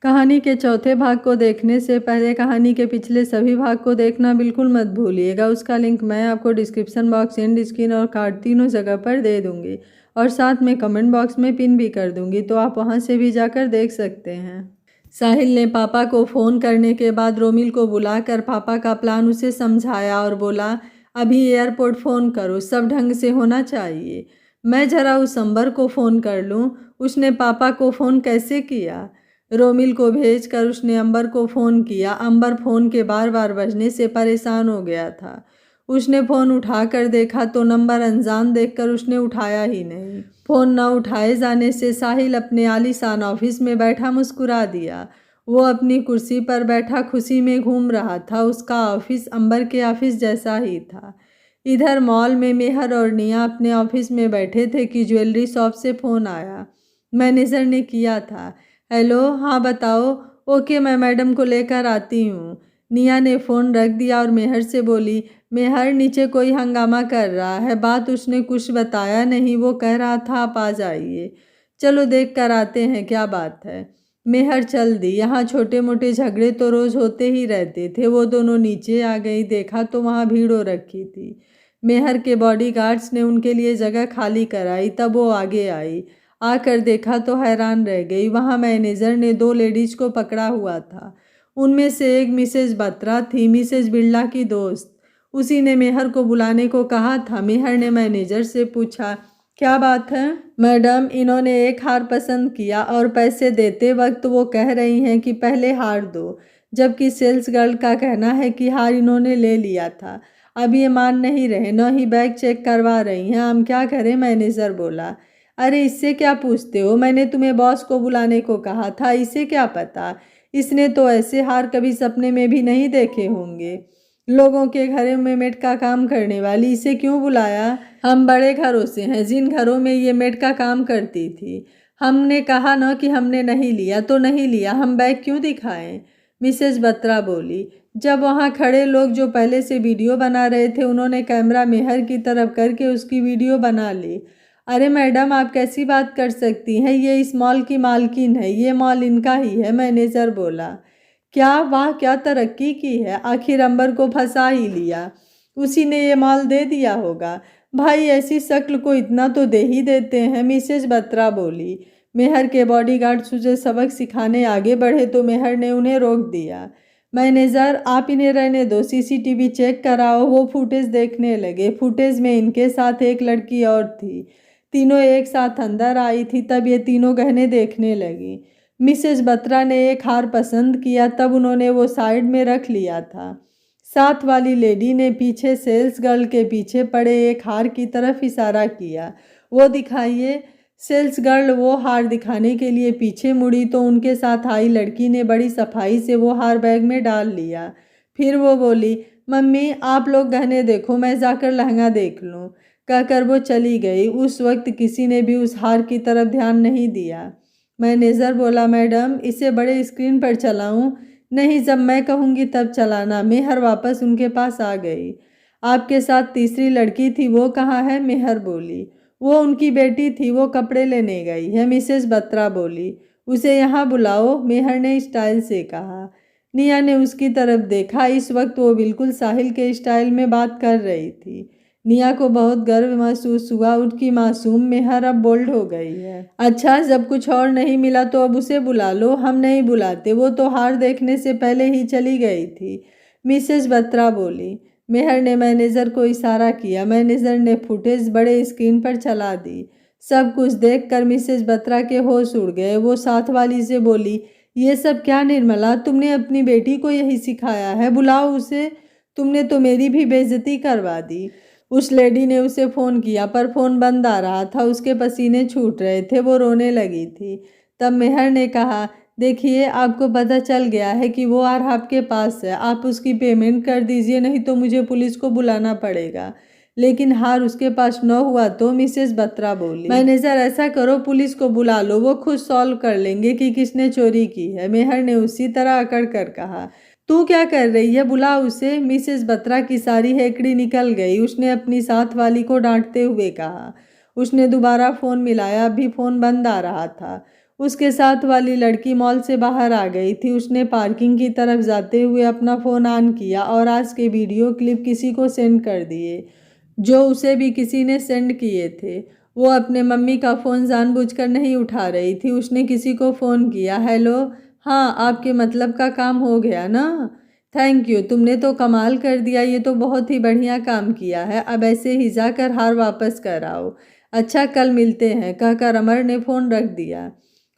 कहानी के चौथे भाग को देखने से पहले कहानी के पिछले सभी भाग को देखना बिल्कुल मत भूलिएगा। उसका लिंक मैं आपको डिस्क्रिप्शन बॉक्स, एंड स्क्रीन और कार्ड तीनों जगह पर दे दूंगी और साथ में कमेंट बॉक्स में पिन भी कर दूंगी, तो आप वहां से भी जाकर देख सकते हैं। साहिल ने पापा को फ़ोन करने के बाद रोमिल को बुलाकर पापा का प्लान उसे समझाया और बोला, अभी एयरपोर्ट फ़ोन करो, सब ढंग से होना चाहिए। मैं ज़रा उस अंबर को फ़ोन कर लूँ। उसने पापा को फ़ोन कैसे किया? रोमिल को भेजकर उसने अंबर को फ़ोन किया। अंबर फ़ोन के बार बार बजने से परेशान हो गया था। उसने फ़ोन उठाकर देखा तो नंबर अनजान देखकर उसने उठाया ही नहीं। फ़ोन न उठाए जाने से साहिल अपने आलीशान ऑफिस में बैठा मुस्कुरा दिया। वो अपनी कुर्सी पर बैठा खुशी में घूम रहा था। उसका ऑफिस अंबर के ऑफिस जैसा ही था। इधर मॉल में मेहर और निया अपने ऑफिस में बैठे थे कि ज्वेलरी शॉप से फ़ोन आया। मैनेजर ने किया था। हेलो, हाँ बताओ। ओके, मैं मैडम को लेकर आती हूँ। निया ने फ़ोन रख दिया और मेहर से बोली, मेहर नीचे कोई हंगामा कर रहा है। बात उसने कुछ बताया नहीं, वो कह रहा था आप आ जाइए। चलो देख कर आते हैं क्या बात है। मेहर चल दी। यहाँ छोटे मोटे झगड़े तो रोज़ होते ही रहते थे। वो दोनों नीचे आ गई। देखा तो वहाँ भीड़ हो रखी थी। मेहर के बॉडीगार्ड्स ने उनके लिए जगह खाली कराई, तब वो आगे आई। आकर देखा तो हैरान रह गई। वहाँ मैनेजर ने दो लेडीज को पकड़ा हुआ था। उनमें से एक मिसेज बत्रा थी, मिसेज बिरला की दोस्त। उसी ने मेहर को बुलाने को कहा था। मेहर ने मैनेजर से पूछा, क्या बात है? मैडम, इन्होंने एक हार पसंद किया और पैसे देते वक्त वो कह रही हैं कि पहले हार दो, जबकि सेल्स गर्ल का कहना है कि हार इन्होंने ले लिया था। अब ये मान नहीं रहे, न ही बैग चेक करवा रही हैं। हम क्या करें? मैनेजर बोला। अरे इससे क्या पूछते हो? मैंने तुम्हें बॉस को बुलाने को कहा था, इसे क्या पता? इसने तो ऐसे हार कभी सपने में भी नहीं देखे होंगे। लोगों के घरों में मेड का काम करने वाली, इसे क्यों बुलाया? हम बड़े घरों से हैं, जिन घरों में ये मेड का काम करती थी। हमने कहा ना कि हमने नहीं लिया तो नहीं लिया, हम बैग क्यों दिखाएं? मिसेज बत्रा बोली। जब वहाँ खड़े लोग जो पहले से वीडियो बना रहे थे, उन्होंने कैमरा मेहर की तरफ करके उसकी वीडियो बना ली। अरे मैडम, आप कैसी बात कर सकती हैं? ये इस मॉल की मालकिन है, ये मॉल इनका ही है। मैनेजर बोला। क्या वाह, क्या तरक्की की है। आखिर अंबर को फंसा ही लिया। उसी ने ये मॉल दे दिया होगा। भाई, ऐसी शक्ल को इतना तो दे ही देते हैं। मिसेज बत्रा बोली। मेहर के बॉडीगार्ड तुझे सबक सिखाने आगे बढ़े तो मेहर ने उन्हें रोक दिया। मैनेजर, आप इन्हें रहने दो, सीसीटीवी चेक कराओ। वो फुटेज देखने लगे। फुटेज में इनके साथ एक लड़की और थी। तीनों एक साथ अंदर आई थी। तब ये तीनों गहने देखने लगी। मिसेज बत्रा ने एक हार पसंद किया, तब उन्होंने वो साइड में रख लिया था। साथ वाली लेडी ने पीछे सेल्स गर्ल के पीछे पड़े एक हार की तरफ इशारा किया। वो दिखाइए। सेल्स गर्ल वो हार दिखाने के लिए पीछे मुड़ी तो उनके साथ आई लड़की ने बड़ी सफाई से वो हार बैग में डाल लिया। फिर वो बोली, मम्मी आप लोग गहने देखो, मैं जाकर लहंगा देख लूँ। कहकर वो चली गई। उस वक्त किसी ने भी उस हार की तरफ ध्यान नहीं दिया। मैनेजर बोला, मैडम इसे बड़े स्क्रीन पर चलाऊं? नहीं, जब मैं कहूँगी तब चलाना। मेहर वापस उनके पास आ गई। आपके साथ तीसरी लड़की थी, वो कहाँ है? मेहर बोली। वो उनकी बेटी थी, वो कपड़े लेने गई है। मिसेज बत्रा बोली। उसे यहाँ बुलाओ, मेहर ने स्टाइल से कहा। निया ने उसकी तरफ देखा। इस वक्त वो बिल्कुल साहिल के स्टाइल में बात कर रही थी। निया को बहुत गर्व महसूस हुआ। उसकी मासूम मेहर अब बोल्ड हो गई है। अच्छा, जब कुछ और नहीं मिला तो अब उसे बुला लो। हम नहीं बुलाते, वो तो हार देखने से पहले ही चली गई थी। मिसेज बत्रा बोली। मेहर ने मैनेजर को इशारा किया। मैनेजर ने फुटेज बड़े स्क्रीन पर चला दी। सब कुछ देखकर मिसेज बत्रा के होश उड़ गए। वो साथ वाली से बोली, ये सब क्या निर्मला, तुमने अपनी बेटी को यही सिखाया है? बुलाओ उसे। तुमने तो मेरी भी बेइज्जती करवा दी। उस लेडी ने उसे फ़ोन किया पर फ़ोन बंद आ रहा था। उसके पसीने छूट रहे थे। वो रोने लगी थी। तब मेहर ने कहा, देखिए आपको पता चल गया है कि वो हार आपके पास है। आप उसकी पेमेंट कर दीजिए, नहीं तो मुझे पुलिस को बुलाना पड़ेगा। लेकिन हार उसके पास न हुआ तो? मिसेज बत्रा बोली। मैनेजर, ऐसा करो, पुलिस को बुला लो, वो खुद सॉल्व कर लेंगे कि किसने चोरी की है। मेहर ने उसी तरह अकड़ कर कहा। तू क्या कर रही है? बुला उसे। मिसेज बत्रा की सारी हेकड़ी निकल गई। उसने अपनी साथ वाली को डांटते हुए कहा। उसने दोबारा फ़ोन मिलाया। अभी फ़ोन बंद आ रहा था। उसके साथ वाली लड़की मॉल से बाहर आ गई थी। उसने पार्किंग की तरफ जाते हुए अपना फ़ोन ऑन किया और आज के वीडियो क्लिप किसी को सेंड कर दिए, जो उसे भी किसी ने सेंड किए थे। वो अपने मम्मी का फ़ोन जानबूझकर नहीं उठा रही थी। उसने किसी को फ़ोन किया, हेलो, हाँ आपके मतलब का काम हो गया ना, थैंक यू, तुमने तो कमाल कर दिया, ये तो बहुत ही बढ़िया काम किया है, अब ऐसे ही जाकर हार वापस कर आओ। अच्छा कल मिलते हैं, कहकर अमर ने फ़ोन रख दिया।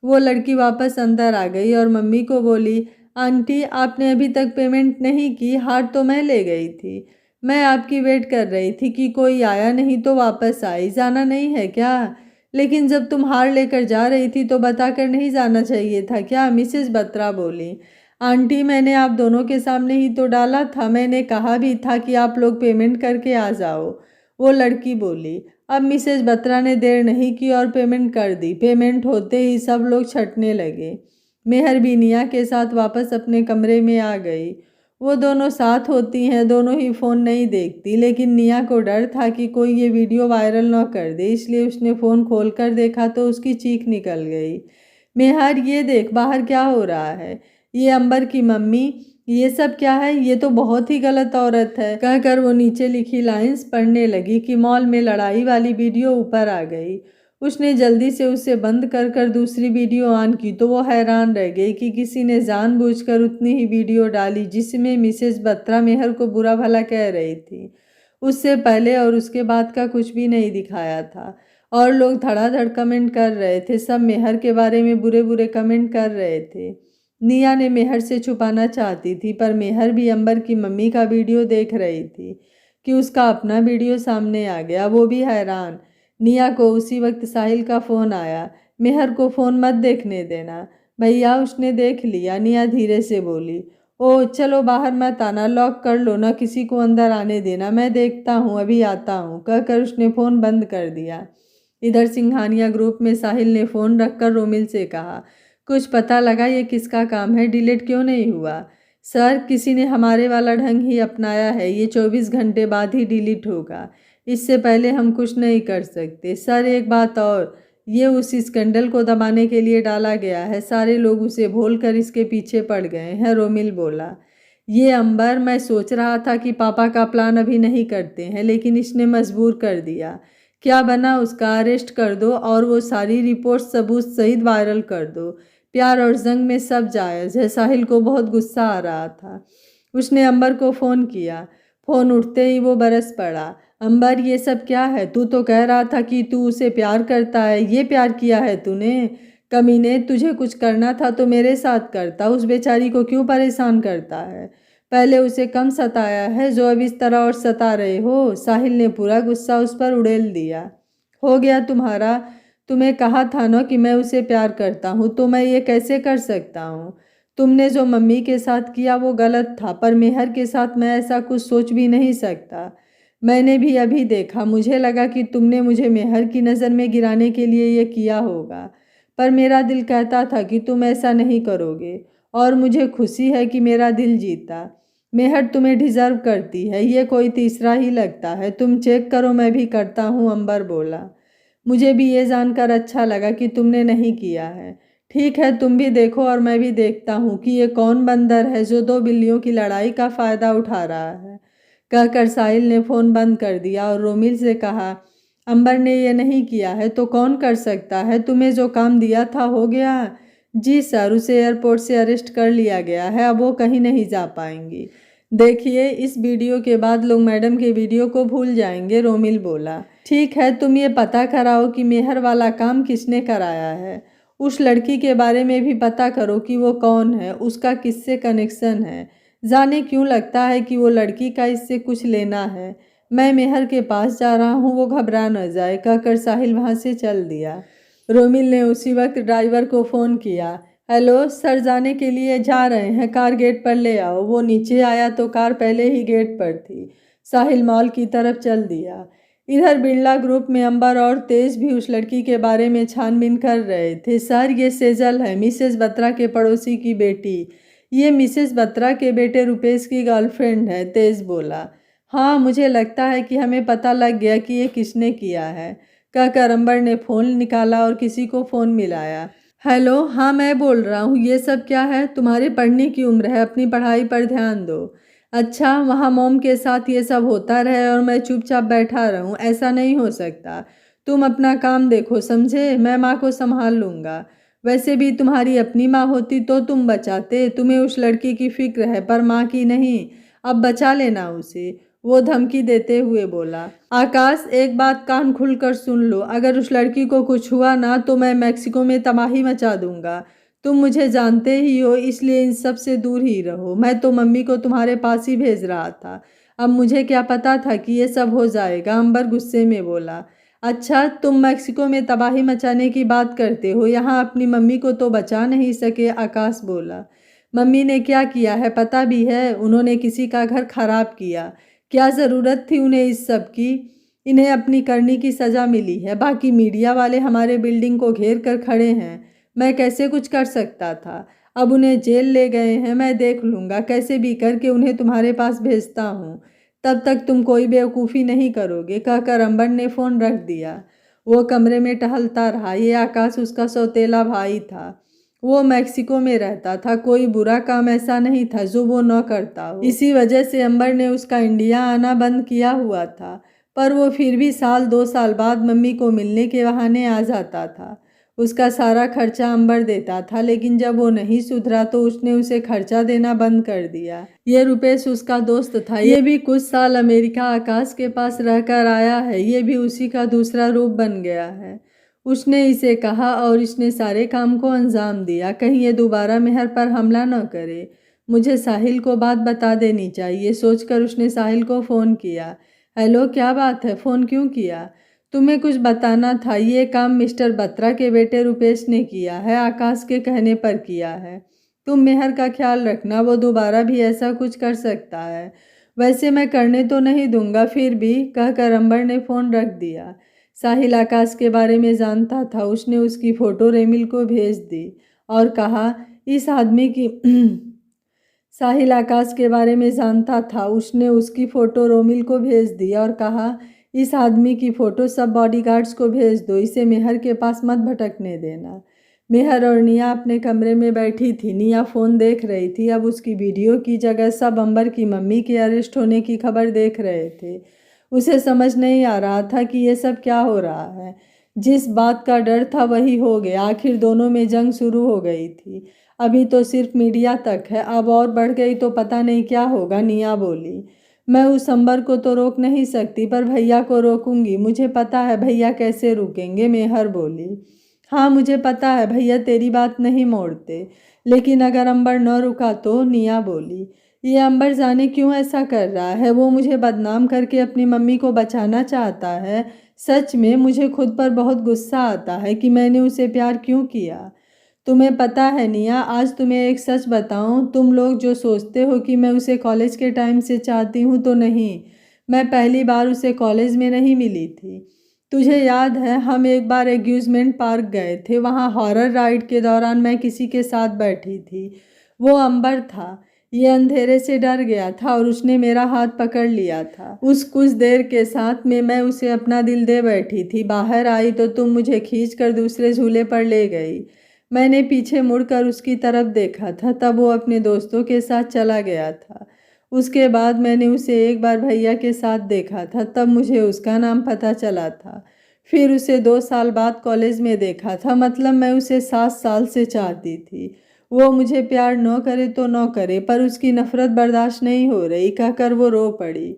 वो लड़की वापस अंदर आ गई और मम्मी को बोली, आंटी आपने अभी तक पेमेंट नहीं की, हार तो मैं ले गई थी। मैं आपकी वेट कर रही थी कि कोई आया नहीं तो वापस आई, जाना नहीं है क्या? लेकिन जब तुम हार लेकर जा रही थी तो बताकर नहीं जाना चाहिए था क्या? मिसेस बत्रा बोली। आंटी मैंने आप दोनों के सामने ही तो डाला था, मैंने कहा भी था कि आप लोग पेमेंट करके आ जाओ, वो लड़की बोली। अब मिसेस बत्रा ने देर नहीं की और पेमेंट कर दी। पेमेंट होते ही सब लोग छटने लगे। मेहर भी निया के साथ वापस अपने कमरे में आ गई। वो दोनों साथ होती हैं, दोनों ही फ़ोन नहीं देखती, लेकिन निया को डर था कि कोई ये वीडियो वायरल न कर दे, इसलिए उसने फ़ोन खोल कर देखा तो उसकी चीख निकल गई। मेहर ये देख बाहर क्या हो रहा है, ये अंबर की मम्मी, ये सब क्या है, ये तो बहुत ही गलत औरत है, कहकर वो नीचे लिखी लाइंस पढ़ने लगी कि मॉल में लड़ाई वाली वीडियो ऊपर आ गई। उसने जल्दी से उसे बंद कर कर दूसरी वीडियो ऑन की तो वो हैरान रह गई कि किसी ने जानबूझकर उतनी ही वीडियो डाली जिसमें मिसेस बत्रा मेहर को बुरा भला कह रही थी। उससे पहले और उसके बाद का कुछ भी नहीं दिखाया था और लोग धड़ाधड़ कमेंट कर रहे थे। सब मेहर के बारे में बुरे बुरे कमेंट कर रहे थे। निया ने मेहर से छुपाना चाहती थी, पर मेहर भी अंबर की मम्मी का वीडियो देख रही थी कि उसका अपना वीडियो सामने आ गया। वो भी हैरान। निया को उसी वक्त साहिल का फ़ोन आया। मेहर को फ़ोन मत देखने देना। भैया उसने देख लिया, निया धीरे से बोली। ओ चलो बाहर मत आना, लॉक कर लो, ना किसी को अंदर आने देना, मैं देखता हूँ, अभी आता हूँ, कहकर उसने फ़ोन बंद कर दिया। इधर सिंघानिया ग्रुप में साहिल ने फ़ोन रखकर रोमिल से कहा, कुछ पता लगा ये किसका काम है, डिलीट क्यों नहीं हुआ? सर किसी ने हमारे वाला ढंग ही अपनाया है, ये 24 घंटे बाद ही डिलीट होगा, इससे पहले हम कुछ नहीं कर सकते। सर एक बात और, ये उस स्कैंडल को दबाने के लिए डाला गया है, सारे लोग उसे भूलकर इसके पीछे पड़ गए हैं, रोमिल बोला। ये अंबर, मैं सोच रहा था कि पापा का प्लान अभी नहीं करते हैं, लेकिन इसने मजबूर कर दिया। क्या बना उसका, अरेस्ट कर दो और वो सारी रिपोर्ट सबूत सहित वायरल कर दो। प्यार और जंग में सब जायज़ है। साहिल को बहुत गुस्सा आ रहा था। उसने अंबर को फ़ोन किया। फ़ोन उठते ही वो बरस पड़ा। अंबर ये सब क्या है? तू तो कह रहा था कि तू उसे प्यार करता है, ये प्यार किया है तूने? कमीने, तुझे कुछ करना था तो मेरे साथ करता, उस बेचारी को क्यों परेशान करता है? पहले उसे कम सताया है जो अब इस तरह और सता रहे हो। साहिल ने पूरा गुस्सा उस पर उड़ेल दिया। हो गया तुम्हारा, तुम्हें कहा था ना कि मैं उसे प्यार करता हूँ, तो मैं ये कैसे कर सकता हूँ? तुमने जो मम्मी के साथ किया वो गलत था, पर मेहर के साथ मैं ऐसा कुछ सोच भी नहीं सकता। मैंने भी अभी देखा, मुझे लगा कि तुमने मुझे मेहर की नज़र में गिराने के लिए ये किया होगा, पर मेरा दिल कहता था कि तुम ऐसा नहीं करोगे और मुझे खुशी है कि मेरा दिल जीता। मेहर तुम्हें डिज़र्व करती है, ये कोई तीसरा ही लगता है। तुम चेक करो, मैं भी करता हूँ, अंबर बोला। मुझे भी ये जानकर अच्छा लगा कि तुमने नहीं किया है। ठीक है, तुम भी देखो और मैं भी देखता हूँ कि ये कौन बंदर है जो दो बिल्लियों की लड़ाई का फ़ायदा उठा रहा है, कहकर साहिल ने फ़ोन बंद कर दिया और रोमिल से कहा, अंबर ने ये नहीं किया है तो कौन कर सकता है? तुम्हें जो काम दिया था हो गया? जी सर, उसे एयरपोर्ट से अरेस्ट कर लिया गया है, अब वो कहीं नहीं जा पाएंगी। देखिए, इस वीडियो के बाद लोग मैडम के वीडियो को भूल जाएंगे, रोमिल बोला। ठीक है, तुम ये पता कराओ कि मेहर वाला काम किसने कराया है। उस लड़की के बारे में भी पता करो कि वो कौन है, उसका किससे कनेक्शन है। जाने क्यों लगता है कि वो लड़की का इससे कुछ लेना है। मैं मेहर के पास जा रहा हूँ, वो घबरा न जाए, कहकर साहिल वहाँ से चल दिया। रोमिल ने उसी वक्त ड्राइवर को फ़ोन किया। हेलो सर, जाने के लिए जा रहे हैं, कार गेट पर ले आओ। वो नीचे आया तो कार पहले ही गेट पर थी। साहिल मॉल की तरफ चल दिया। इधर बिरला ग्रुप में अंबर और तेज भी उस लड़की के बारे में छानबीन कर रहे थे। सर ये सेजल है, मिसेस बत्रा के पड़ोसी की बेटी। ये मिसेस बत्रा के बेटे रुपेश की गर्लफ्रेंड है, तेज बोला। हाँ, मुझे लगता है कि हमें पता लग गया कि ये किसने किया है, कहकर अंबर ने फ़ोन निकाला और किसी को फ़ोन मिलाया। हेलो, हाँ मैं बोल रहा हूँ। ये सब क्या है? तुम्हारी पढ़ने की उम्र है, अपनी पढ़ाई पर ध्यान दो। अच्छा, वहाँ मॉम के साथ ये सब होता रहे और मैं चुपचाप बैठा रहूँ, ऐसा नहीं हो सकता। तुम अपना काम देखो, समझे? मैं माँ को संभाल लूँगा। वैसे भी तुम्हारी अपनी माँ होती तो तुम बचाते। तुम्हें उस लड़की की फिक्र है पर माँ की नहीं। अब बचा लेना उसे, वो धमकी देते हुए बोला। आकाश, एक बात कान खुलकर सुन लो, अगर उस लड़की को कुछ हुआ ना तो मैं मैक्सिको में तबाही मचा दूंगा। तुम मुझे जानते ही हो, इसलिए इन सब से दूर ही रहो। मैं तो मम्मी को तुम्हारे पास ही भेज रहा था। अब मुझे क्या पता था कि ये सब हो जाएगा, अंबर गुस्से में बोला। अच्छा, तुम मैक्सिको में तबाही मचाने की बात करते हो, यहाँ अपनी मम्मी को तो बचा नहीं सके, आकाश बोला। मम्मी ने क्या किया है पता भी है? उन्होंने किसी का घर खराब किया। क्या ज़रूरत थी उन्हें इस सब की? इन्हें अपनी करनी की सज़ा मिली है। बाकी मीडिया वाले हमारे बिल्डिंग को घेर कर खड़े हैं। मैं कैसे कुछ कर सकता था? अब उन्हें जेल ले गए हैं, मैं देख लूँगा, कैसे भी करके उन्हें तुम्हारे पास भेजता हूँ। तब तक तुम कोई बेवकूफ़ी नहीं करोगे, कहकर अंबर ने फ़ोन रख दिया। वो कमरे में टहलता रहा। ये आकाश उसका सौतेला भाई था। वो मैक्सिको में रहता था। कोई बुरा काम ऐसा नहीं था जो वो न करता हो। इसी वजह से अंबर ने उसका इंडिया आना बंद किया हुआ था, पर वो फिर भी साल 2 साल बाद मम्मी को मिलने के बहाने आ जाता था। उसका सारा खर्चा अंबर देता था, लेकिन जब वो नहीं सुधरा तो उसने उसे खर्चा देना बंद कर दिया। ये रुपेश उसका दोस्त था। ये भी कुछ साल अमेरिका आकाश के पास रहकर आया है। ये भी उसी का दूसरा रूप बन गया है। उसने इसे कहा और इसने सारे काम को अंजाम दिया। कहीं ये दोबारा मेहर पर हमला न करे। मुझे साहिल को बात बता देनी चाहिए, सोचकर उसने साहिल को फ़ोन किया। हेलो, क्या बात है? फ़ोन क्यों किया? तुम्हें कुछ बताना था। ये काम मिस्टर बत्रा के बेटे रुपेश ने किया है, आकाश के कहने पर किया है। तुम मेहर का ख्याल रखना, वो दोबारा भी ऐसा कुछ कर सकता है। वैसे मैं करने तो नहीं दूंगा, फिर भी, कहकर अंबर ने फ़ोन रख दिया। साहिल आकाश के बारे में जानता था। उसने उसकी फ़ोटो रेमिल को भेज दी और कहा, इस आदमी की साहिल आकाश के बारे में जानता था। उसने उसकी फ़ोटो रोमिल को भेज दी और कहा, इस आदमी की फ़ोटो सब बॉडीगार्ड्स को भेज दो, इसे मेहर के पास मत भटकने देना। मेहर और निया अपने कमरे में बैठी थी। निया फ़ोन देख रही थी। अब उसकी वीडियो की जगह सब अंबर की मम्मी के अरेस्ट होने की खबर देख रहे थे। उसे समझ नहीं आ रहा था कि ये सब क्या हो रहा है। जिस बात का डर था वही हो गया। आखिर दोनों में जंग शुरू हो गई थी। अभी तो सिर्फ मीडिया तक है, अब और बढ़ गई तो पता नहीं क्या होगा, निया बोली। मैं उस अंबर को तो रोक नहीं सकती, पर भैया को रोकूंगी। मुझे पता है भैया कैसे रुकेंगे, मेहर बोली। हाँ, मुझे पता है भैया तेरी बात नहीं मोड़ते, लेकिन अगर अंबर न रुका तो, निया बोली। ये अंबर जाने क्यों ऐसा कर रहा है? वो मुझे बदनाम करके अपनी मम्मी को बचाना चाहता है। सच में मुझे खुद पर बहुत गुस्सा आता है कि मैंने उसे प्यार क्यों किया। तुम्हें पता है निया, आज तुम्हें एक सच बताऊं, तुम लोग जो सोचते हो कि मैं उसे कॉलेज के टाइम से चाहती हूं, तो नहीं। मैं पहली बार उसे कॉलेज में नहीं मिली थी। तुझे याद है, हम एक बार एग्यूजमेंट पार्क गए थे। वहाँ हॉरर राइड के दौरान मैं किसी के साथ बैठी थी। वो अंबर था। ये अंधेरे से डर गया था और उसने मेरा हाथ पकड़ लिया था। उस कुछ देर के साथ में मैं उसे अपना दिल दे बैठी थी। बाहर आई तो तुम मुझे खींच कर दूसरे झूले पर ले गई। मैंने पीछे मुड़कर उसकी तरफ देखा था, तब वो अपने दोस्तों के साथ चला गया था। उसके बाद मैंने उसे एक बार भैया के साथ देखा था, तब मुझे उसका नाम पता चला था। फिर उसे 2 साल बाद कॉलेज में देखा था। मतलब मैं उसे 7 साल से चाहती थी। वो मुझे प्यार न करे तो न करे, पर उसकी नफरत बर्दाश्त नहीं हो रही, कहकर वो रो पड़ी।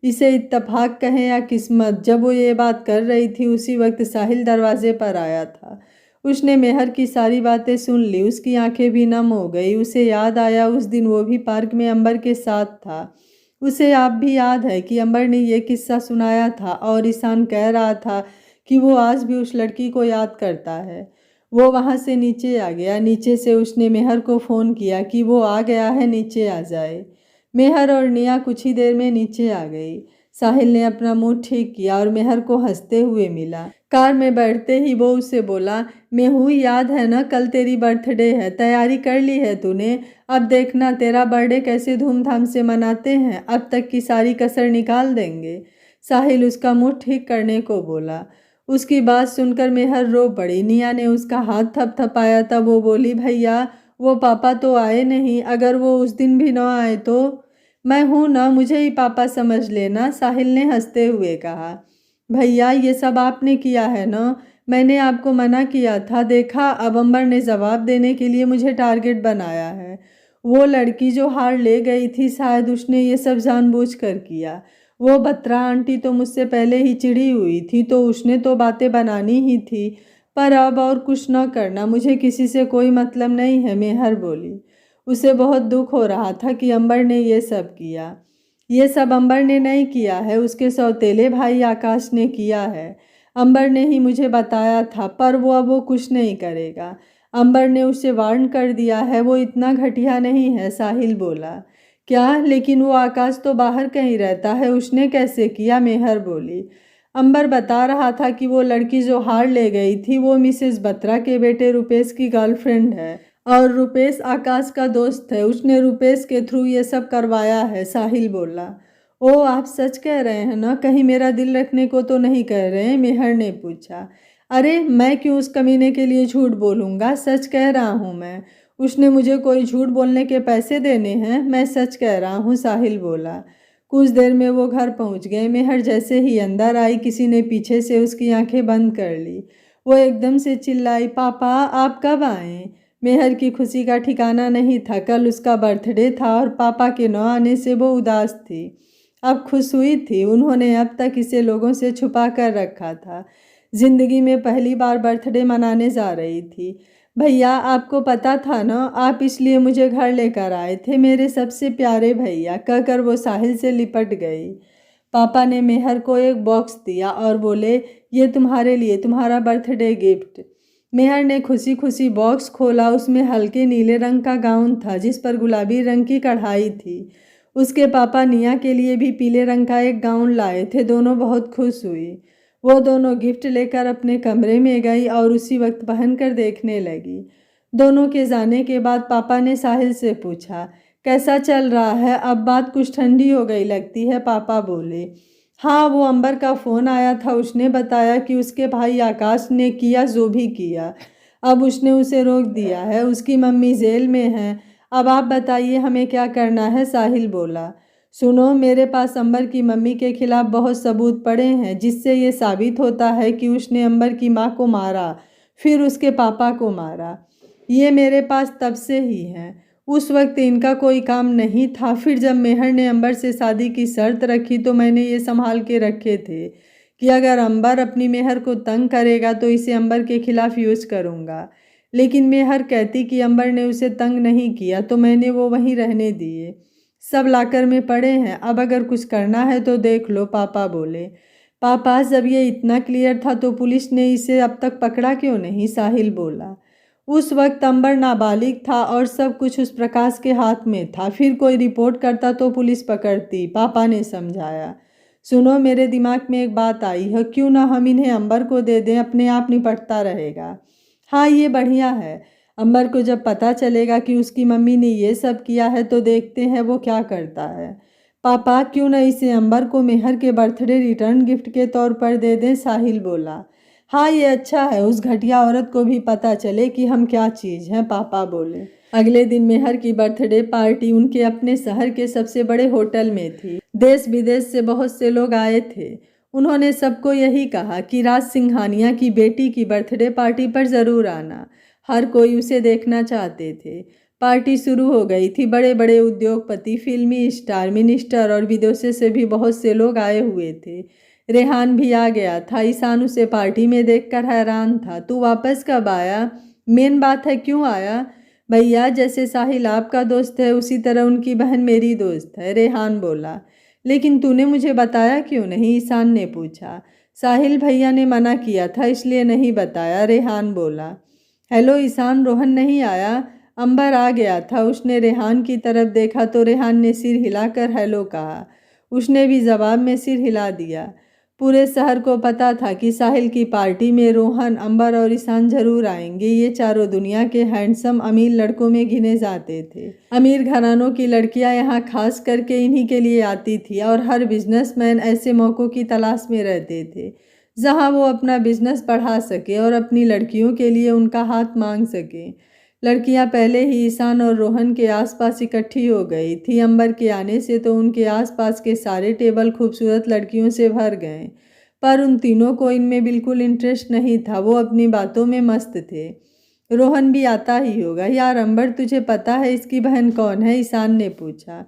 इसे इत्तेफाक कहें या किस्मत, जब वो ये बात कर रही थी उसी वक्त साहिल दरवाजे पर आया था। उसने मेहर की सारी बातें सुन ली। उसकी आंखें भी नम हो गई। उसे याद आया उस दिन वो भी पार्क में अंबर के साथ था। उसे आप भी याद है कि अंबर ने यह किस्सा सुनाया था और ईशान कह रहा था कि वो आज भी उस लड़की को याद करता है। वो वहाँ से नीचे आ गया। नीचे से उसने मेहर को फ़ोन किया कि वो आ गया है, नीचे आ जाए। मेहर और निया कुछ ही देर में नीचे आ गई। साहिल ने अपना मुंह ठीक किया और मेहर को हंसते हुए मिला। कार में बैठते ही वो उससे बोला, मैं हूँ, याद है ना, कल तेरी बर्थडे है, तैयारी कर ली है तूने? अब देखना तेरा बर्थडे कैसे धूमधाम से मनाते हैं, अब तक की सारी कसर निकाल देंगे। साहिल उसका मुंह ठीक करने को बोला। उसकी बात सुनकर मेहर रो पड़ी। निया ने उसका हाथ थपथपाया। तब वो बोली, भैया वो पापा तो आए नहीं, अगर वो उस दिन भी ना आए तो? मैं हूँ ना, मुझे ही पापा समझ लेना, साहिल ने हंसते हुए कहा। भैया ये सब आपने किया है ना, मैंने आपको मना किया था, देखा अब अंबर ने जवाब देने के लिए मुझे टारगेट बनाया है। वो लड़की जो हार ले गई थी, शायद उसने ये सब जानबूझकर किया। वो बत्रा आंटी तो मुझसे पहले ही चिढ़ी हुई थी, तो उसने तो बातें बनानी ही थी। पर अब और कुछ न करना, मुझे किसी से कोई मतलब नहीं है, मेहर बोली। उसे बहुत दुख हो रहा था कि अंबर ने ये सब किया। ये सब अंबर ने नहीं किया है, उसके सौतेले भाई आकाश ने किया है। अंबर ने ही मुझे बताया था, पर वो कुछ नहीं करेगा। अंबर ने उसे वार्न कर दिया है, वो इतना घटिया नहीं है, साहिल बोला। क्या? लेकिन वो आकाश तो बाहर कहीं रहता है, उसने कैसे किया? मेहर बोली। अंबर बता रहा था कि वो लड़की जो हार ले गई थी, वो मिसेस बत्रा के बेटे रुपेश की गर्लफ्रेंड है, और रुपेश आकाश का दोस्त है, उसने रुपेश के थ्रू ये सब करवाया है, साहिल बोला। ओ, आप सच कह रहे हैं ना, कहीं मेरा दिल रखने को तो नहीं कह रहे हैं? मेहर ने पूछा। अरे मैं क्यों उस कमीने के लिए झूठ बोलूँगा, सच कह रहा हूँ मैं। उसने मुझे कोई झूठ बोलने के पैसे देने हैं, मैं सच कह रहा हूँ, साहिल बोला। कुछ देर में वो घर पहुँच गए। मेहर जैसे ही अंदर आई, किसी ने पीछे से उसकी आंखें बंद कर ली। वो एकदम से चिल्लाई, पापा आप कब आए? मेहर की खुशी का ठिकाना नहीं था। कल उसका बर्थडे था और पापा के न आने से वो उदास थी। अब खुश हुई थी। उन्होंने अब तक इसे लोगों से छुपा कर रखा था। जिंदगी में पहली बार बर्थडे मनाने जा रही थी। भैया आपको पता था ना, आप इसलिए मुझे घर लेकर आए थे, मेरे सबसे प्यारे भैया, कहकर वो साहिल से लिपट गई। पापा ने मेहर को एक बॉक्स दिया और बोले, ये तुम्हारे लिए, तुम्हारा बर्थडे गिफ्ट। मेहर ने खुशी खुशी बॉक्स खोला। उसमें हल्के नीले रंग का गाउन था, जिस पर गुलाबी रंग की कढ़ाई थी। उसके पापा निया के लिए भी पीले रंग का एक गाउन लाए थे। दोनों बहुत खुश हुई। वो दोनों गिफ्ट लेकर अपने कमरे में गई और उसी वक्त पहनकर देखने लगी। दोनों के जाने के बाद पापा ने साहिल से पूछा, कैसा चल रहा है? अब बात कुछ ठंडी हो गई लगती है, पापा बोले। हाँ, वो अंबर का फ़ोन आया था, उसने बताया कि उसके भाई आकाश ने किया जो भी किया, अब उसने उसे रोक दिया है, उसकी मम्मी जेल में है। अब आप बताइए हमें क्या करना है, साहिल बोला। सुनो, मेरे पास अंबर की मम्मी के खिलाफ बहुत सबूत पड़े हैं, जिससे ये साबित होता है कि उसने अंबर की माँ को मारा, फिर उसके पापा को मारा। ये मेरे पास तब से ही हैं। उस वक्त इनका कोई काम नहीं था। फिर जब मेहर ने अंबर से शादी की शर्त रखी तो मैंने ये संभाल के रखे थे कि अगर अंबर अपनी मेहर को तंग करेगा तो इसे अंबर के खिलाफ यूज करूँगा। लेकिन मेहर कहती कि अंबर ने उसे तंग नहीं किया, तो मैंने वो वहीं रहने दिए। सब लाकर में पड़े हैं, अब अगर कुछ करना है तो देख लो, पापा बोले। पापा जब ये इतना क्लियर था तो पुलिस ने इसे अब तक पकड़ा क्यों नहीं, साहिल बोला। उस वक्त अंबर नाबालिग था और सब कुछ उस प्रकाश के हाथ में था, फिर कोई रिपोर्ट करता तो पुलिस पकड़ती, पापा ने समझाया। सुनो, मेरे दिमाग में एक बात आई है, क्यों ना हम इन्हें अंबर को दे दें, अपने आप निपटता रहेगा। हाँ, ये बढ़िया है। अंबर को जब पता चलेगा कि उसकी मम्मी ने ये सब किया है तो देखते हैं वो क्या करता है। पापा क्यों न इसे अंबर को मेहर के बर्थडे रिटर्न गिफ्ट के तौर पर दे दें, साहिल बोला। हाँ, ये अच्छा है, उस घटिया औरत को भी पता चले कि हम क्या चीज़ हैं, पापा बोले। अगले दिन मेहर की बर्थडे पार्टी उनके अपने शहर के सबसे बड़े होटल में थी। देश विदेश से बहुत से लोग आए थे। उन्होंने सबको यही कहा कि राज सिंघानिया की बेटी की बर्थडे पार्टी पर ज़रूर आना। हर कोई उसे देखना चाहते थे। पार्टी शुरू हो गई थी। बड़े बड़े उद्योगपति, फिल्मी स्टार, मिनिस्टर और विदेशों से भी बहुत से लोग आए हुए थे। रेहान भी आ गया था। ईशान उसे पार्टी में देखकर हैरान था। तू वापस कब आया? मेन बात है, क्यों आया? भैया, जैसे साहिल आपका दोस्त है, उसी तरह उनकी बहन मेरी दोस्त है, रेहान बोला। लेकिन तूने मुझे बताया क्यों नहीं, ईशान ने पूछा। साहिल भैया ने मना किया था, इसलिए नहीं बताया, रेहान बोला। हेलो ईशान, रोहन नहीं आया? अंबर आ गया था। उसने रेहान की तरफ देखा तो रेहान ने सिर हिलाकर हेलो कहा। उसने भी जवाब में सिर हिला दिया। पूरे शहर को पता था कि साहिल की पार्टी में रोहन, अंबर और ईशान जरूर आएंगे। ये चारों दुनिया के हैंडसम अमीर लड़कों में गिने जाते थे। अमीर घरानों की लड़कियां यहाँ खास करके इन्हीं के लिए आती थी और हर बिजनेसमैन ऐसे मौक़ों की तलाश में रहते थे। जहाँ वो अपना बिजनेस बढ़ा सके और अपनी लड़कियों के लिए उनका हाथ मांग सके। लड़कियां पहले ही ईशान और रोहन के आसपास इकट्ठी हो गई थी। अंबर के आने से तो उनके आसपास के सारे टेबल खूबसूरत लड़कियों से भर गए, पर उन तीनों को इनमें बिल्कुल इंटरेस्ट नहीं था। वो अपनी बातों में मस्त थे। रोहन भी आता ही होगा। यार अंबर, तुझे पता है इसकी बहन कौन है? ईशान ने पूछा।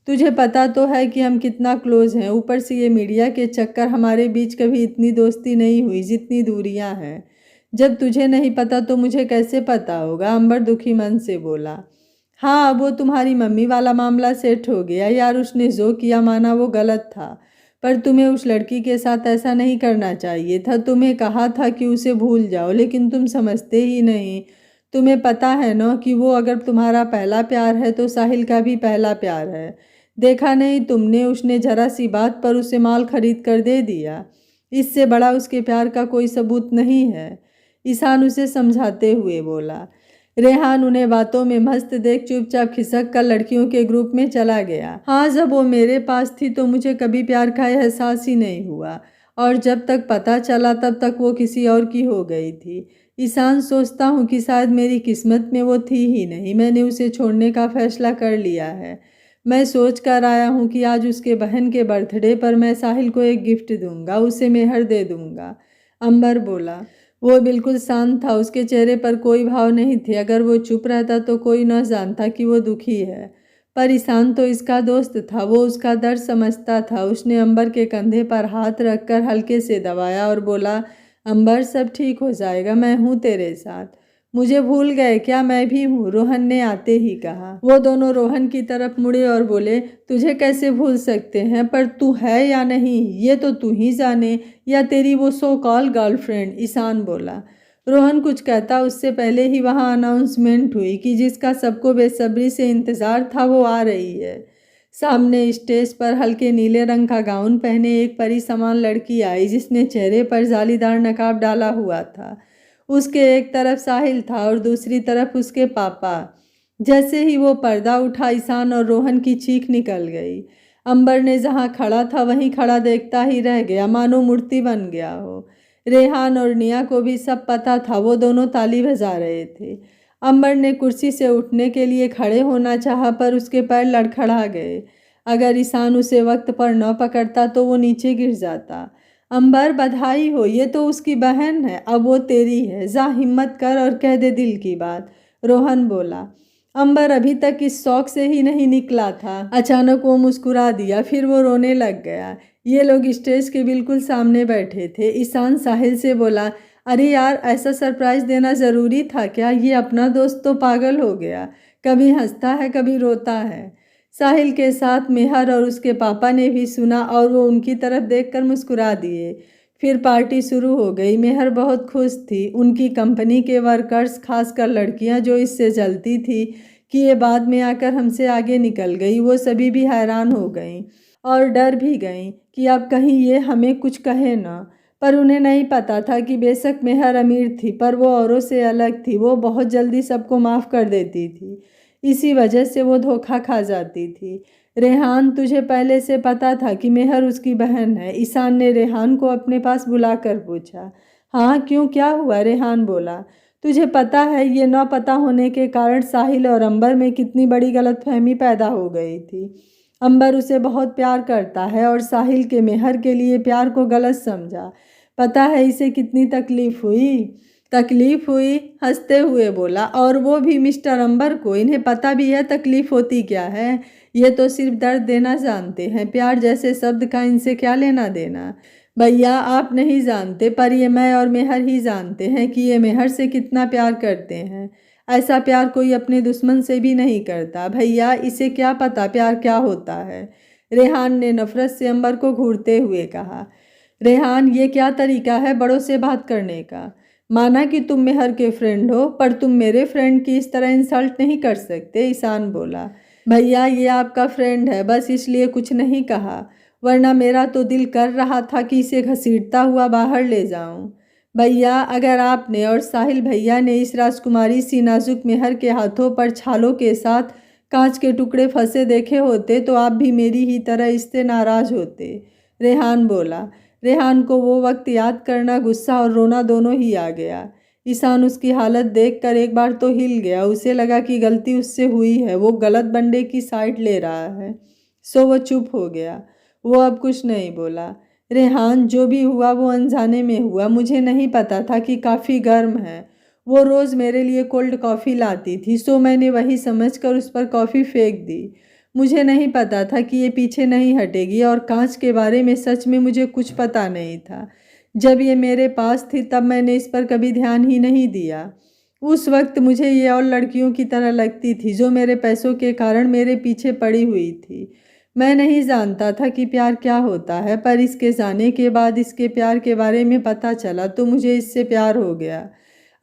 तुझे पता तो है कि हम कितना क्लोज हैं। ऊपर से ये मीडिया के चक्कर, हमारे बीच कभी इतनी दोस्ती नहीं हुई जितनी दूरियां हैं। जब तुझे नहीं पता तो मुझे कैसे पता होगा? अंबर दुखी मन से बोला। हाँ, वो तुम्हारी मम्मी वाला मामला सेट हो गया। यार उसने जो किया माना वो गलत था, पर तुम्हें उस लड़की के साथ ऐसा नहीं करना चाहिए था। तुम्हें कहा था कि उसे भूल जाओ, लेकिन तुम समझते ही नहीं। तुम्हें पता है ना कि वो अगर तुम्हारा पहला प्यार है तो साहिल का भी पहला प्यार है। देखा नहीं तुमने, उसने जरा सी बात पर उसे माल खरीद कर दे दिया। इससे बड़ा उसके प्यार का कोई सबूत नहीं है। ईशान उसे समझाते हुए बोला। रेहान उन्हें बातों में मस्त देख चुपचाप खिसक कर लड़कियों के ग्रुप में चला गया। हाँ, जब वो मेरे पास थी तो मुझे कभी प्यार का एहसास ही नहीं हुआ, और जब तक पता चला तब तक वो किसी और की हो गई थी। ईशान, सोचता हूँ कि शायद मेरी किस्मत में वो थी ही नहीं। मैंने उसे छोड़ने का फैसला कर लिया है। मैं सोच कर आया हूँ कि आज उसके बहन के बर्थडे पर मैं साहिल को एक गिफ्ट दूंगा, उसे मेहर दे दूंगा। अंबर बोला। वो बिल्कुल शांत था, उसके चेहरे पर कोई भाव नहीं थे। अगर वो चुप रहता तो कोई न जानता कि वो दुखी है, पर ईशान तो इसका दोस्त था, वो उसका दर्द समझता था। उसने अंबर के कंधे पर हाथ रखकर हल्के से दबाया और बोला, अंबर सब ठीक हो जाएगा, मैं हूँ तेरे साथ। मुझे भूल गए क्या? मैं भी हूँ, रोहन ने आते ही कहा। वो दोनों रोहन की तरफ मुड़े और बोले, तुझे कैसे भूल सकते हैं, पर तू है या नहीं ये तो तू ही जाने, या तेरी वो सो कॉल गर्लफ्रेंड? ईशान बोला। रोहन कुछ कहता उससे पहले ही वहां अनाउंसमेंट हुई कि जिसका सबको बेसब्री से इंतजार था वो आ रही है। सामने स्टेज पर हल्के नीले रंग का गाउन पहने एक परी समान लड़की आई, जिसने चेहरे पर जालीदार नकाब डाला हुआ था। उसके एक तरफ साहिल था और दूसरी तरफ उसके पापा। जैसे ही वो पर्दा उठा, ईशान और रोहन की चीख निकल गई। अंबर ने जहाँ खड़ा था वहीं खड़ा देखता ही रह गया, मानो मूर्ति बन गया हो। रेहान और निया को भी सब पता था, वो दोनों ताली बजा रहे थे। अंबर ने कुर्सी से उठने के लिए खड़े होना चाहा, पर उसके पैर लड़खड़ा गए। अगर ईशान उसे वक्त पर न पकड़ता तो वो नीचे गिर जाता। अंबर, बधाई हो, ये तो उसकी बहन है, अब वो तेरी है। जा हिम्मत कर और कह दे दिल की बात, रोहन बोला। अंबर अभी तक इस शौक से ही नहीं निकला था। अचानक वो मुस्कुरा दिया, फिर वो रोने लग गया। ये लोग स्टेज के बिल्कुल सामने बैठे थे। ईशान साहिल से बोला, अरे यार, ऐसा सरप्राइज देना ज़रूरी था क्या? ये अपना दोस्त तो पागल हो गया, कभी हंसता है कभी रोता है। साहिल के साथ मेहर और उसके पापा ने भी सुना और वो उनकी तरफ देखकर मुस्कुरा दिए। फिर पार्टी शुरू हो गई। मेहर बहुत खुश थी। उनकी कंपनी के वर्कर्स, खासकर लड़कियां जो इससे जलती थी कि ये बाद में आकर हमसे आगे निकल गई, वो सभी भी हैरान हो गईं और डर भी गईं कि अब कहीं ये हमें कुछ कहे ना। पर उन्हें नहीं पता था कि बेशक मेहर अमीर थी, पर वो औरों से अलग थी। वो बहुत जल्दी सबको माफ़ कर देती थी, इसी वजह से वो धोखा खा जाती थी। रेहान, तुझे पहले से पता था कि मेहर उसकी बहन है? ईशान ने रेहान को अपने पास बुलाकर पूछा। हाँ, क्यों, क्या हुआ? रेहान बोला। तुझे पता है ये न पता होने के कारण साहिल और अंबर में कितनी बड़ी गलतफहमी पैदा हो गई थी। अंबर उसे बहुत प्यार करता है और साहिल के मेहर के लिए प्यार को गलत समझा। पता है इसे कितनी तकलीफ हुई? तकलीफ हुई? हंसते हुए बोला। और वो भी मिस्टर अंबर को। इन्हें पता भी है तकलीफ होती क्या है? ये तो सिर्फ दर्द देना जानते हैं, प्यार जैसे शब्द का इनसे क्या लेना देना। भैया, आप नहीं जानते, पर ये मैं और मेहर ही जानते हैं कि ये मेहर से कितना प्यार करते हैं। ऐसा प्यार कोई अपने दुश्मन से भी नहीं करता। भैया, इसे क्या पता प्यार क्या होता है? रेहान ने नफरत से अंबर को घूरते हुए कहा। रेहान, ये क्या तरीका है बड़ों से बात करने का? माना कि तुम मेहर के फ्रेंड हो, पर तुम मेरे फ्रेंड की इस तरह इंसल्ट नहीं कर सकते, ईशान बोला। भैया, ये आपका फ्रेंड है, बस इसलिए कुछ नहीं कहा, वरना मेरा तो दिल कर रहा था कि इसे घसीटता हुआ बाहर ले जाऊं। भैया, अगर आपने और साहिल भैया ने इस राजकुमारी सी नाजुक मेहर के हाथों पर छालों के साथ कांच के टुकड़े फंसे देखे होते तो आप भी मेरी ही तरह इससे नाराज होते, रेहान बोला। रेहान को वो वक्त याद करना, गुस्सा और रोना दोनों ही आ गया। ईशान उसकी हालत देखकर एक बार तो हिल गया। उसे लगा कि गलती उससे हुई है, वो गलत बंदे की साइड ले रहा है। सो वो चुप हो गया। वो अब कुछ नहीं बोला। रेहान, जो भी हुआ वो अनजाने में हुआ। मुझे नहीं पता था कि काफ़ी गर्म है। वो रोज़ मेरे लिए कोल्ड कॉफ़ी लाती थी, सो मैंने वही समझकर उस पर कॉफ़ी फेंक दी। मुझे नहीं पता था कि ये पीछे नहीं हटेगी, और कांच के बारे में सच में मुझे कुछ पता नहीं था। जब ये मेरे पास थी तब मैंने इस पर कभी ध्यान ही नहीं दिया। उस वक्त मुझे ये और लड़कियों की तरह लगती थी जो मेरे पैसों के कारण मेरे पीछे पड़ी हुई थी। मैं नहीं जानता था कि प्यार क्या होता है, पर इसके जाने के बाद, इसके प्यार के बारे में पता चला तो मुझे इससे प्यार हो गया।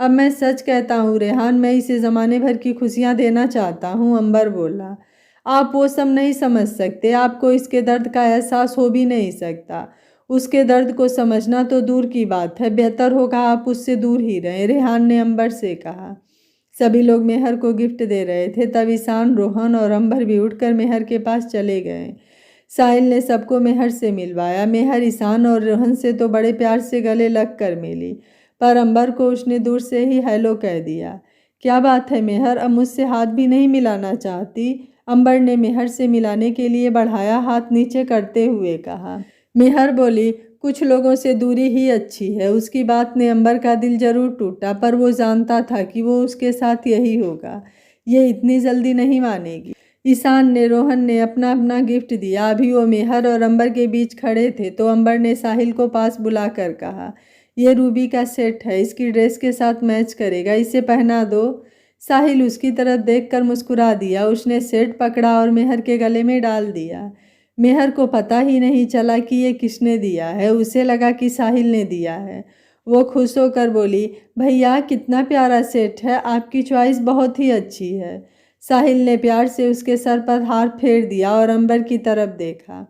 अब मैं सच कहता हूँ रेहान, मैं इसे ज़माने भर की खुशियाँ देना चाहता हूँ। अंबर बोला। आप वो सब नहीं समझ सकते, आपको इसके दर्द का एहसास हो भी नहीं सकता। उसके दर्द को समझना तो दूर की बात है, बेहतर होगा आप उससे दूर ही रहें, रेहान ने अंबर से कहा। सभी लोग मेहर को गिफ्ट दे रहे थे, तब ईशान, रोहन और अंबर भी उठकर मेहर के पास चले गए। साहिल ने सबको मेहर से मिलवाया। मेहर ईशान और रोहन से तो बड़े प्यार से गले लग कर मिली, पर अंबर को उसने दूर से ही हेलो कह दिया। क्या बात है मेहर, अब मुझसे हाथ भी नहीं मिलाना चाहती? अंबर ने मेहर से मिलाने के लिए बढ़ाया हाथ नीचे करते हुए कहा। मेहर बोली, कुछ लोगों से दूरी ही अच्छी है। उसकी बात ने अंबर का दिल जरूर टूटा, पर वो जानता था कि वो उसके साथ यही होगा। ये इतनी जल्दी नहीं मानेगी। ईशान ने, रोहन ने अपना अपना गिफ्ट दिया। अभी वो मेहर और अंबर के बीच खड़े थे तो अंबर ने साहिल को पास बुलाकर कहा, ये रूबी का सेट है, इसकी ड्रेस के साथ मैच करेगा, इसे पहना दो। साहिल उसकी तरफ देखकर मुस्कुरा दिया। उसने सेट पकड़ा और मेहर के गले में डाल दिया। मेहर को पता ही नहीं चला कि ये किसने दिया है। उसे लगा कि साहिल ने दिया है। वो खुश होकर बोली, भैया कितना प्यारा सेट है, आपकी चॉइस बहुत ही अच्छी है। साहिल ने प्यार से उसके सर पर हाथ फेर दिया और अंबर की तरफ देखा।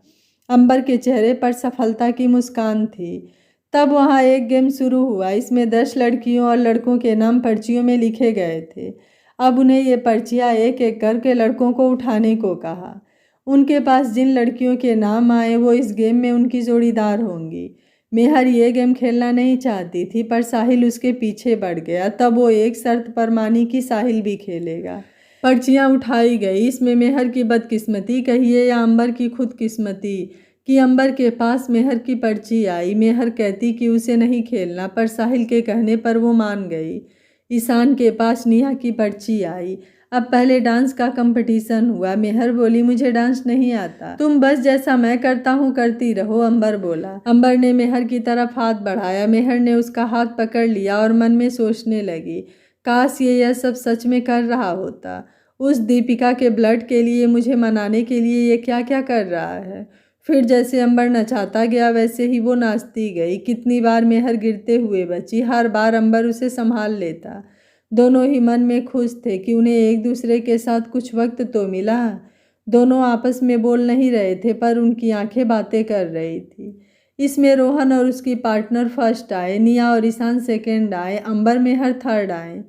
अंबर के चेहरे पर सफलता की मुस्कान थी। तब वहाँ एक गेम शुरू हुआ। इसमें 10 लड़कियों और लड़कों के नाम पर्चियों में लिखे गए थे। अब उन्हें ये पर्चियाँ एक एक करके लड़कों को उठाने को कहा। उनके पास जिन लड़कियों के नाम आए वो इस गेम में उनकी जोड़ीदार होंगी। मेहर ये गेम खेलना नहीं चाहती थी, पर साहिल उसके पीछे बढ़ गया। तब वो एक शर्त पर मानी कि साहिल भी खेलेगा। पर्चियाँ उठाई गई। इसमें मेहर की बदकिस्मती कहिए या अंबर की खुदकिस्मती कि अंबर के पास मेहर की पर्ची आई। मेहर कहती कि उसे नहीं खेलना, पर साहिल के कहने पर वो मान गई। ईशान के पास नेहा की पर्ची आई। अब पहले डांस का कंपटीशन हुआ। मेहर बोली, मुझे डांस नहीं आता, तुम बस जैसा मैं करता हूँ करती रहो। अंबर बोला। अंबर ने मेहर की तरफ हाथ बढ़ाया। मेहर ने उसका हाथ पकड़ लिया और मन में सोचने लगी, काश ये यह सब सच में कर रहा होता। उस दीपिका के ब्लड के लिए, मुझे मनाने के लिए ये क्या क्या कर रहा है। फिर जैसे अंबर नचाता गया वैसे ही वो नाचती गई। कितनी बार मेहर गिरते हुए बची, हर बार अंबर उसे संभाल लेता। दोनों ही मन में खुश थे कि उन्हें एक दूसरे के साथ कुछ वक्त तो मिला। दोनों आपस में बोल नहीं रहे थे, पर उनकी आंखें बातें कर रही थी। इसमें रोहन और उसकी पार्टनर फर्स्ट आए, निया और ईशान सेकेंड आए, अंबर मेहर थर्ड आए।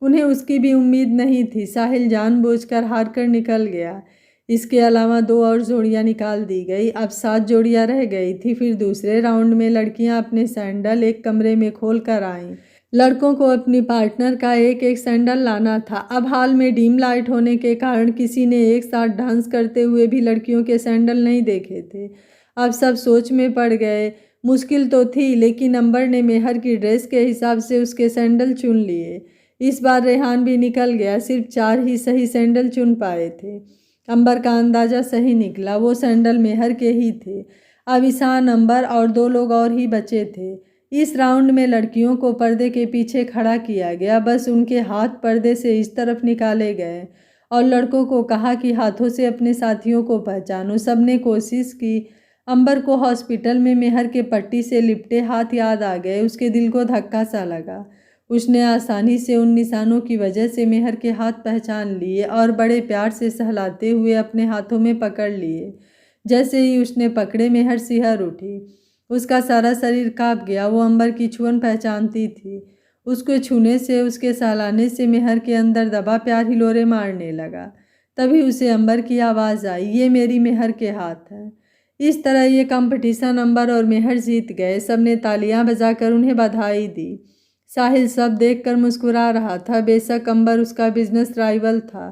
उन्हें उसकी भी उम्मीद नहीं थी। साहिल जानबूझकर हार कर निकल गया। इसके अलावा 2 और जोड़ियां निकाल दी गई। अब 7 जोड़ियां रह गई थी। फिर दूसरे राउंड में लड़कियां अपने सैंडल एक कमरे में खोल कर आईं। लड़कों को अपनी पार्टनर का एक एक सैंडल लाना था। अब हाल में डीम लाइट होने के कारण किसी ने एक साथ डांस करते हुए भी लड़कियों के सैंडल नहीं देखे थे। अब सब सोच में पड़ गए। मुश्किल तो थी, लेकिन अंबर ने मेहर की ड्रेस के हिसाब से उसके सैंडल चुन लिए। इस बार रेहान भी निकल गया। सिर्फ 4 ही सही सैंडल चुन पाए थे। अंबर का अंदाज़ा सही निकला, वो सैंडल मेहर के ही थे। अब ईशान, अंबर और 2 लोग और ही बचे थे। इस राउंड में लड़कियों को पर्दे के पीछे खड़ा किया गया। बस उनके हाथ पर्दे से इस तरफ निकाले गए और लड़कों को कहा कि हाथों से अपने साथियों को पहचानो। सबने कोशिश की। अंबर को हॉस्पिटल में मेहर के पट्टी से लिपटे हाथ याद आ गए। उसके दिल को धक्का सा लगा। उसने आसानी से उन निशानों की वजह से मेहर के हाथ पहचान लिए और बड़े प्यार से सहलाते हुए अपने हाथों में पकड़ लिए। जैसे ही उसने पकड़े, मेहर सिहर उठी। उसका सारा शरीर कांप गया। वो अंबर की छुअन पहचानती थी। उसको छूने से, उसके सहलाने से मेहर के अंदर दबा प्यार हिलोरे मारने लगा। तभी उसे अंबर की आवाज़ आई, ये मेरी मेहर के हाथ है। इस तरह ये कंपटीशन अंबर और मेहर जीत गए। सबने तालियां बजाकर उन्हें बधाई दी। साहिल सब देखकर मुस्कुरा रहा था। बेशक अंबर उसका बिजनेस राइवल था,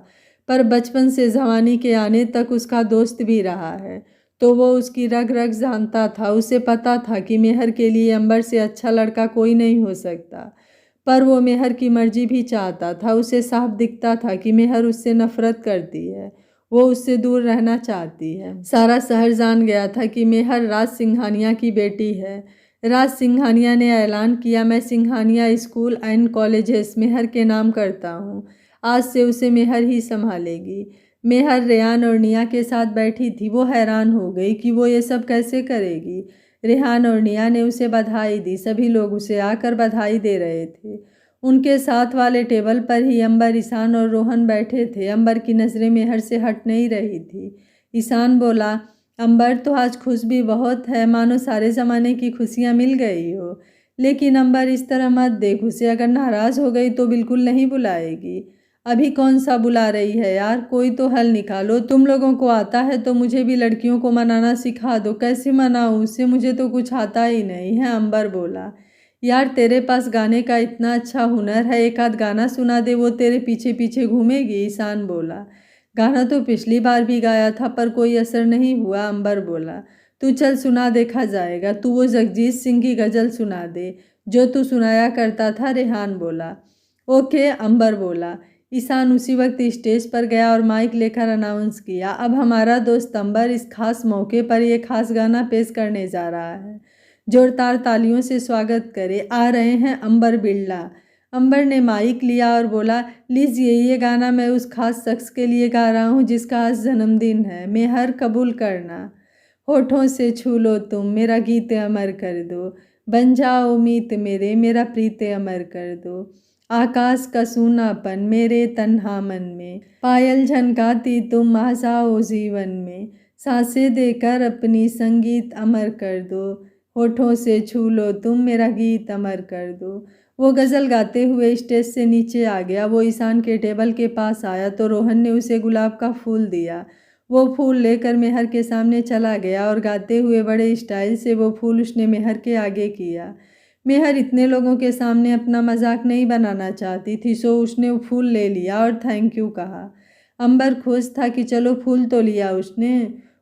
पर बचपन से जवानी के आने तक उसका दोस्त भी रहा है, तो वो उसकी रग रग जानता था। उसे पता था कि मेहर के लिए अंबर से अच्छा लड़का कोई नहीं हो सकता, पर वो मेहर की मर्जी भी चाहता था। उसे साफ दिखता था कि मेहर उससे नफरत करती है, वो उससे दूर रहना चाहती है। सारा शहर जान गया था कि मेहर राज सिंघानिया की बेटी है। राज सिंघानिया ने ऐलान किया, मैं सिंघानिया स्कूल एंड कॉलेजेस मेहर के नाम करता हूँ। आज से उसे मेहर ही संभालेगी। मेहर रेहान और निया के साथ बैठी थी। वो हैरान हो गई कि वो ये सब कैसे करेगी। रेहान और निया ने उसे बधाई दी। सभी लोग उसे आकर बधाई दे रहे थे। उनके साथ वाले टेबल पर ही अंबर, ईशान और रोहन बैठे थे। अंबर की नज़रें मेहर से हट नहीं रही थी। ईशान बोला, अंबर तो आज खुश भी बहुत है, मानो सारे ज़माने की खुशियाँ मिल गई हो। लेकिन अंबर इस तरह मत देख उसे, अगर नाराज़ हो गई तो बिल्कुल नहीं बुलाएगी। अभी कौन सा बुला रही है यार, कोई तो हल निकालो। तुम लोगों को आता है तो मुझे भी लड़कियों को मनाना सिखा दो। कैसे मनाऊँ उसे, मुझे तो कुछ आता ही नहीं है। अंबर बोला, यार तेरे पास गाने का इतना अच्छा हुनर है, एक आध गाना सुना दे, वो तेरे पीछे पीछे घूमेगी। ईशान बोला, गाना तो पिछली बार भी गाया था पर कोई असर नहीं हुआ। अंबर बोला, तू चल सुना, देखा जाएगा। तू वो जगजीत सिंह की गज़ल सुना दे जो तू सुनाया करता था। रेहान बोला, ओके। अंबर बोला। ईशान उसी वक्त स्टेज पर गया और माइक लेकर अनाउंस किया, अब हमारा दोस्त अंबर इस खास मौके पर यह खास गाना पेश करने जा रहा है। जोरदार तालियों से स्वागत करें, आ रहे हैं अंबर बिरला। अंबर ने माइक लिया और बोला, लीजिए ये गाना मैं उस खास शख्स के लिए गा रहा हूँ जिसका आज जन्मदिन है। मेहर कबूल करना, होठों से छू लो तुम, मेरा गीत अमर कर दो। बन जाओ मीत मेरे, मेरा प्रीत अमर कर दो। आकाश का सूनापन मेरे तन्हा मन में, पायल झनकाती तुम आ जाओ जीवन में। सांसें देकर अपनी संगीत अमर कर दो, होठों से छू लो तुम, मेरा गीत अमर कर दो। वो गज़ल गाते हुए स्टेज से नीचे आ गया। वो ईशान के टेबल के पास आया तो रोहन ने उसे गुलाब का फूल दिया। वो फूल लेकर मेहर के सामने चला गया और गाते हुए बड़े स्टाइल से वो फूल उसने मेहर के आगे किया। मेहर इतने लोगों के सामने अपना मजाक नहीं बनाना चाहती थी, सो उसने वो फूल ले लिया और थैंक यू कहा। अंबर खुश था कि चलो फूल तो लिया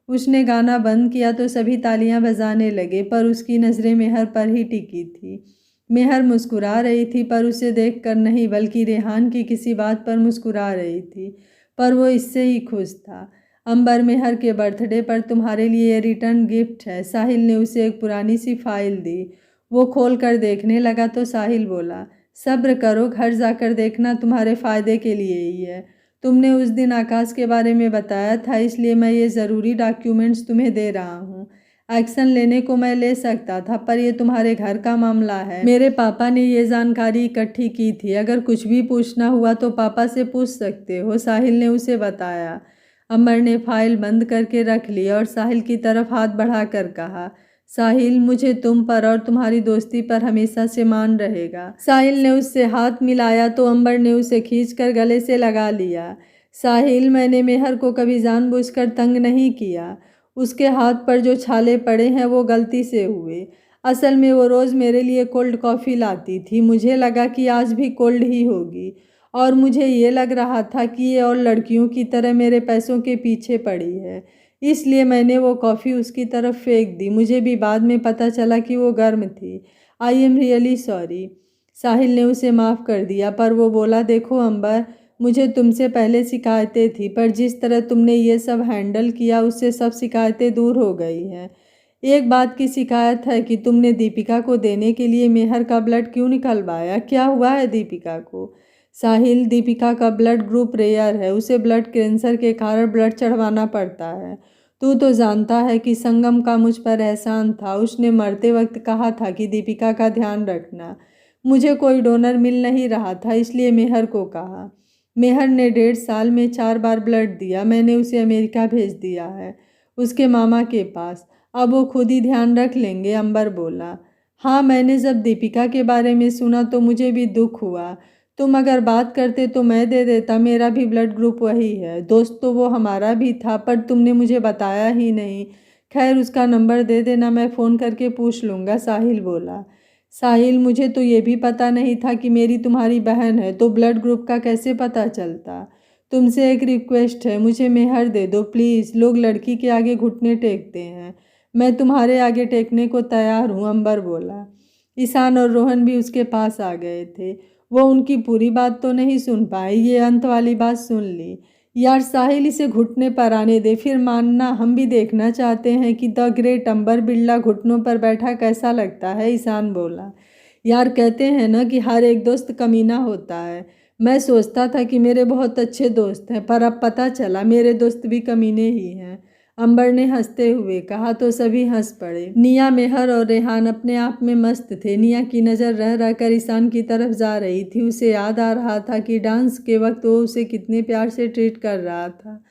उसने गाना बंद किया तो सभी तालियां बजाने लगे, पर उसकी नज़रें मेहर पर ही टिकी थी। मेहर मुस्कुरा रही थी, पर उसे देखकर नहीं, बल्कि रेहान की किसी बात पर मुस्कुरा रही थी, पर वो इससे ही खुश था। अंबर, मेहर के बर्थडे पर तुम्हारे लिए रिटर्न गिफ्ट है। साहिल ने उसे एक पुरानी सी फाइल दी। वो खोल कर देखने लगा तो साहिल बोला, सब्र करो, घर जाकर देखना, तुम्हारे फ़ायदे के लिए ही है। तुमने उस दिन आकाश के बारे में बताया था, इसलिए मैं ये ज़रूरी डॉक्यूमेंट्स तुम्हें दे रहा हूँ। एक्शन लेने को मैं ले सकता था, पर यह तुम्हारे घर का मामला है। मेरे पापा ने ये जानकारी इकट्ठी की थी, अगर कुछ भी पूछना हुआ तो पापा से पूछ सकते हो, साहिल ने उसे बताया। अमर ने फाइल बंद करके रख ली और साहिल की तरफ हाथ बढ़ाकर कहा, साहिल, मुझे तुम पर और तुम्हारी दोस्ती पर हमेशा से मान रहेगा। साहिल ने उससे हाथ मिलाया तो अंबर ने उसे खींचकर गले से लगा लिया। साहिल, मैंने मेहर को कभी जानबूझकर तंग नहीं किया। उसके हाथ पर जो छाले पड़े हैं वो गलती से हुए। असल में वो रोज़ मेरे लिए कोल्ड कॉफ़ी लाती थी। मुझे लगा कि आज भी कोल्ड ही होगी, और मुझे ये लग रहा था कि ये और लड़कियों की तरह मेरे पैसों के पीछे पड़ी है, इसलिए मैंने वो कॉफ़ी उसकी तरफ फेंक दी। मुझे भी बाद में पता चला कि वो गर्म थी। I am really sorry. Sahil ने उसे माफ़ कर दिया, पर वो बोला, देखो अंबर, मुझे तुमसे पहले शिकायतें थी, पर जिस तरह तुमने ये सब हैंडल किया उससे सब शिकायतें दूर हो गई हैं। एक बात की शिकायत है कि तुमने दीपिका को देने के लिए मेहर का ब्लड क्यों निकलवाया? क्या हुआ है दीपिका को? साहिल, दीपिका का ब्लड ग्रुप रेयर है, उसे ब्लड कैंसर के कारण ब्लड चढ़वाना पड़ता है। तू तो जानता है कि संगम का मुझ पर एहसान था। उसने मरते वक्त कहा था कि दीपिका का ध्यान रखना। मुझे कोई डोनर मिल नहीं रहा था, इसलिए मेहर को कहा। मेहर ने 1.5 साल में 4 बार ब्लड दिया। मैंने उसे अमेरिका भेज दिया है, उसके मामा के पास। अब वो खुद ही ध्यान रख लेंगे, अंबर बोला। हाँ, मैंने जब दीपिका के बारे में सुना तो मुझे भी दुख हुआ। तुम अगर बात करते तो मैं दे देता, मेरा भी ब्लड ग्रुप वही है। दोस्त तो वो हमारा भी था, पर तुमने मुझे बताया ही नहीं खैर उसका नंबर दे देना, मैं फ़ोन करके पूछ लूँगा, साहिल बोला। साहिल, मुझे तो ये भी पता नहीं था कि मेरी तुम्हारी बहन है, तो ब्लड ग्रुप का कैसे पता चलता। तुमसे एक रिक्वेस्ट है, मुझे मेहर दे दो प्लीज़। लोग लड़की के आगे घुटने टेकते हैं, मैं तुम्हारे आगे टेकने को तैयार हूँ, अंबर बोला। ईशान और रोहन भी उसके पास आ गए थे। वो उनकी पूरी बात तो नहीं सुन पाए, ये अंत वाली बात सुन ली। यार साहिल, इसे घुटने पर आने दे, फिर मानना, हम भी देखना चाहते हैं कि द ग्रेट अंबर बिरला घुटनों पर बैठा कैसा लगता है, ईशान बोला। यार कहते हैं ना कि हर एक दोस्त कमीना होता है। मैं सोचता था कि मेरे बहुत अच्छे दोस्त हैं, पर अब पता चला मेरे दोस्त भी कमीने ही हैं, अंबर ने हंसते हुए कहा। तो सभी हंस पड़े। निया, मेहर और रेहान अपने आप में मस्त थे। निया की नज़र रह रह कर ईशान की तरफ जा रही थी। उसे याद आ रहा था कि डांस के वक्त वो उसे कितने प्यार से ट्रीट कर रहा था।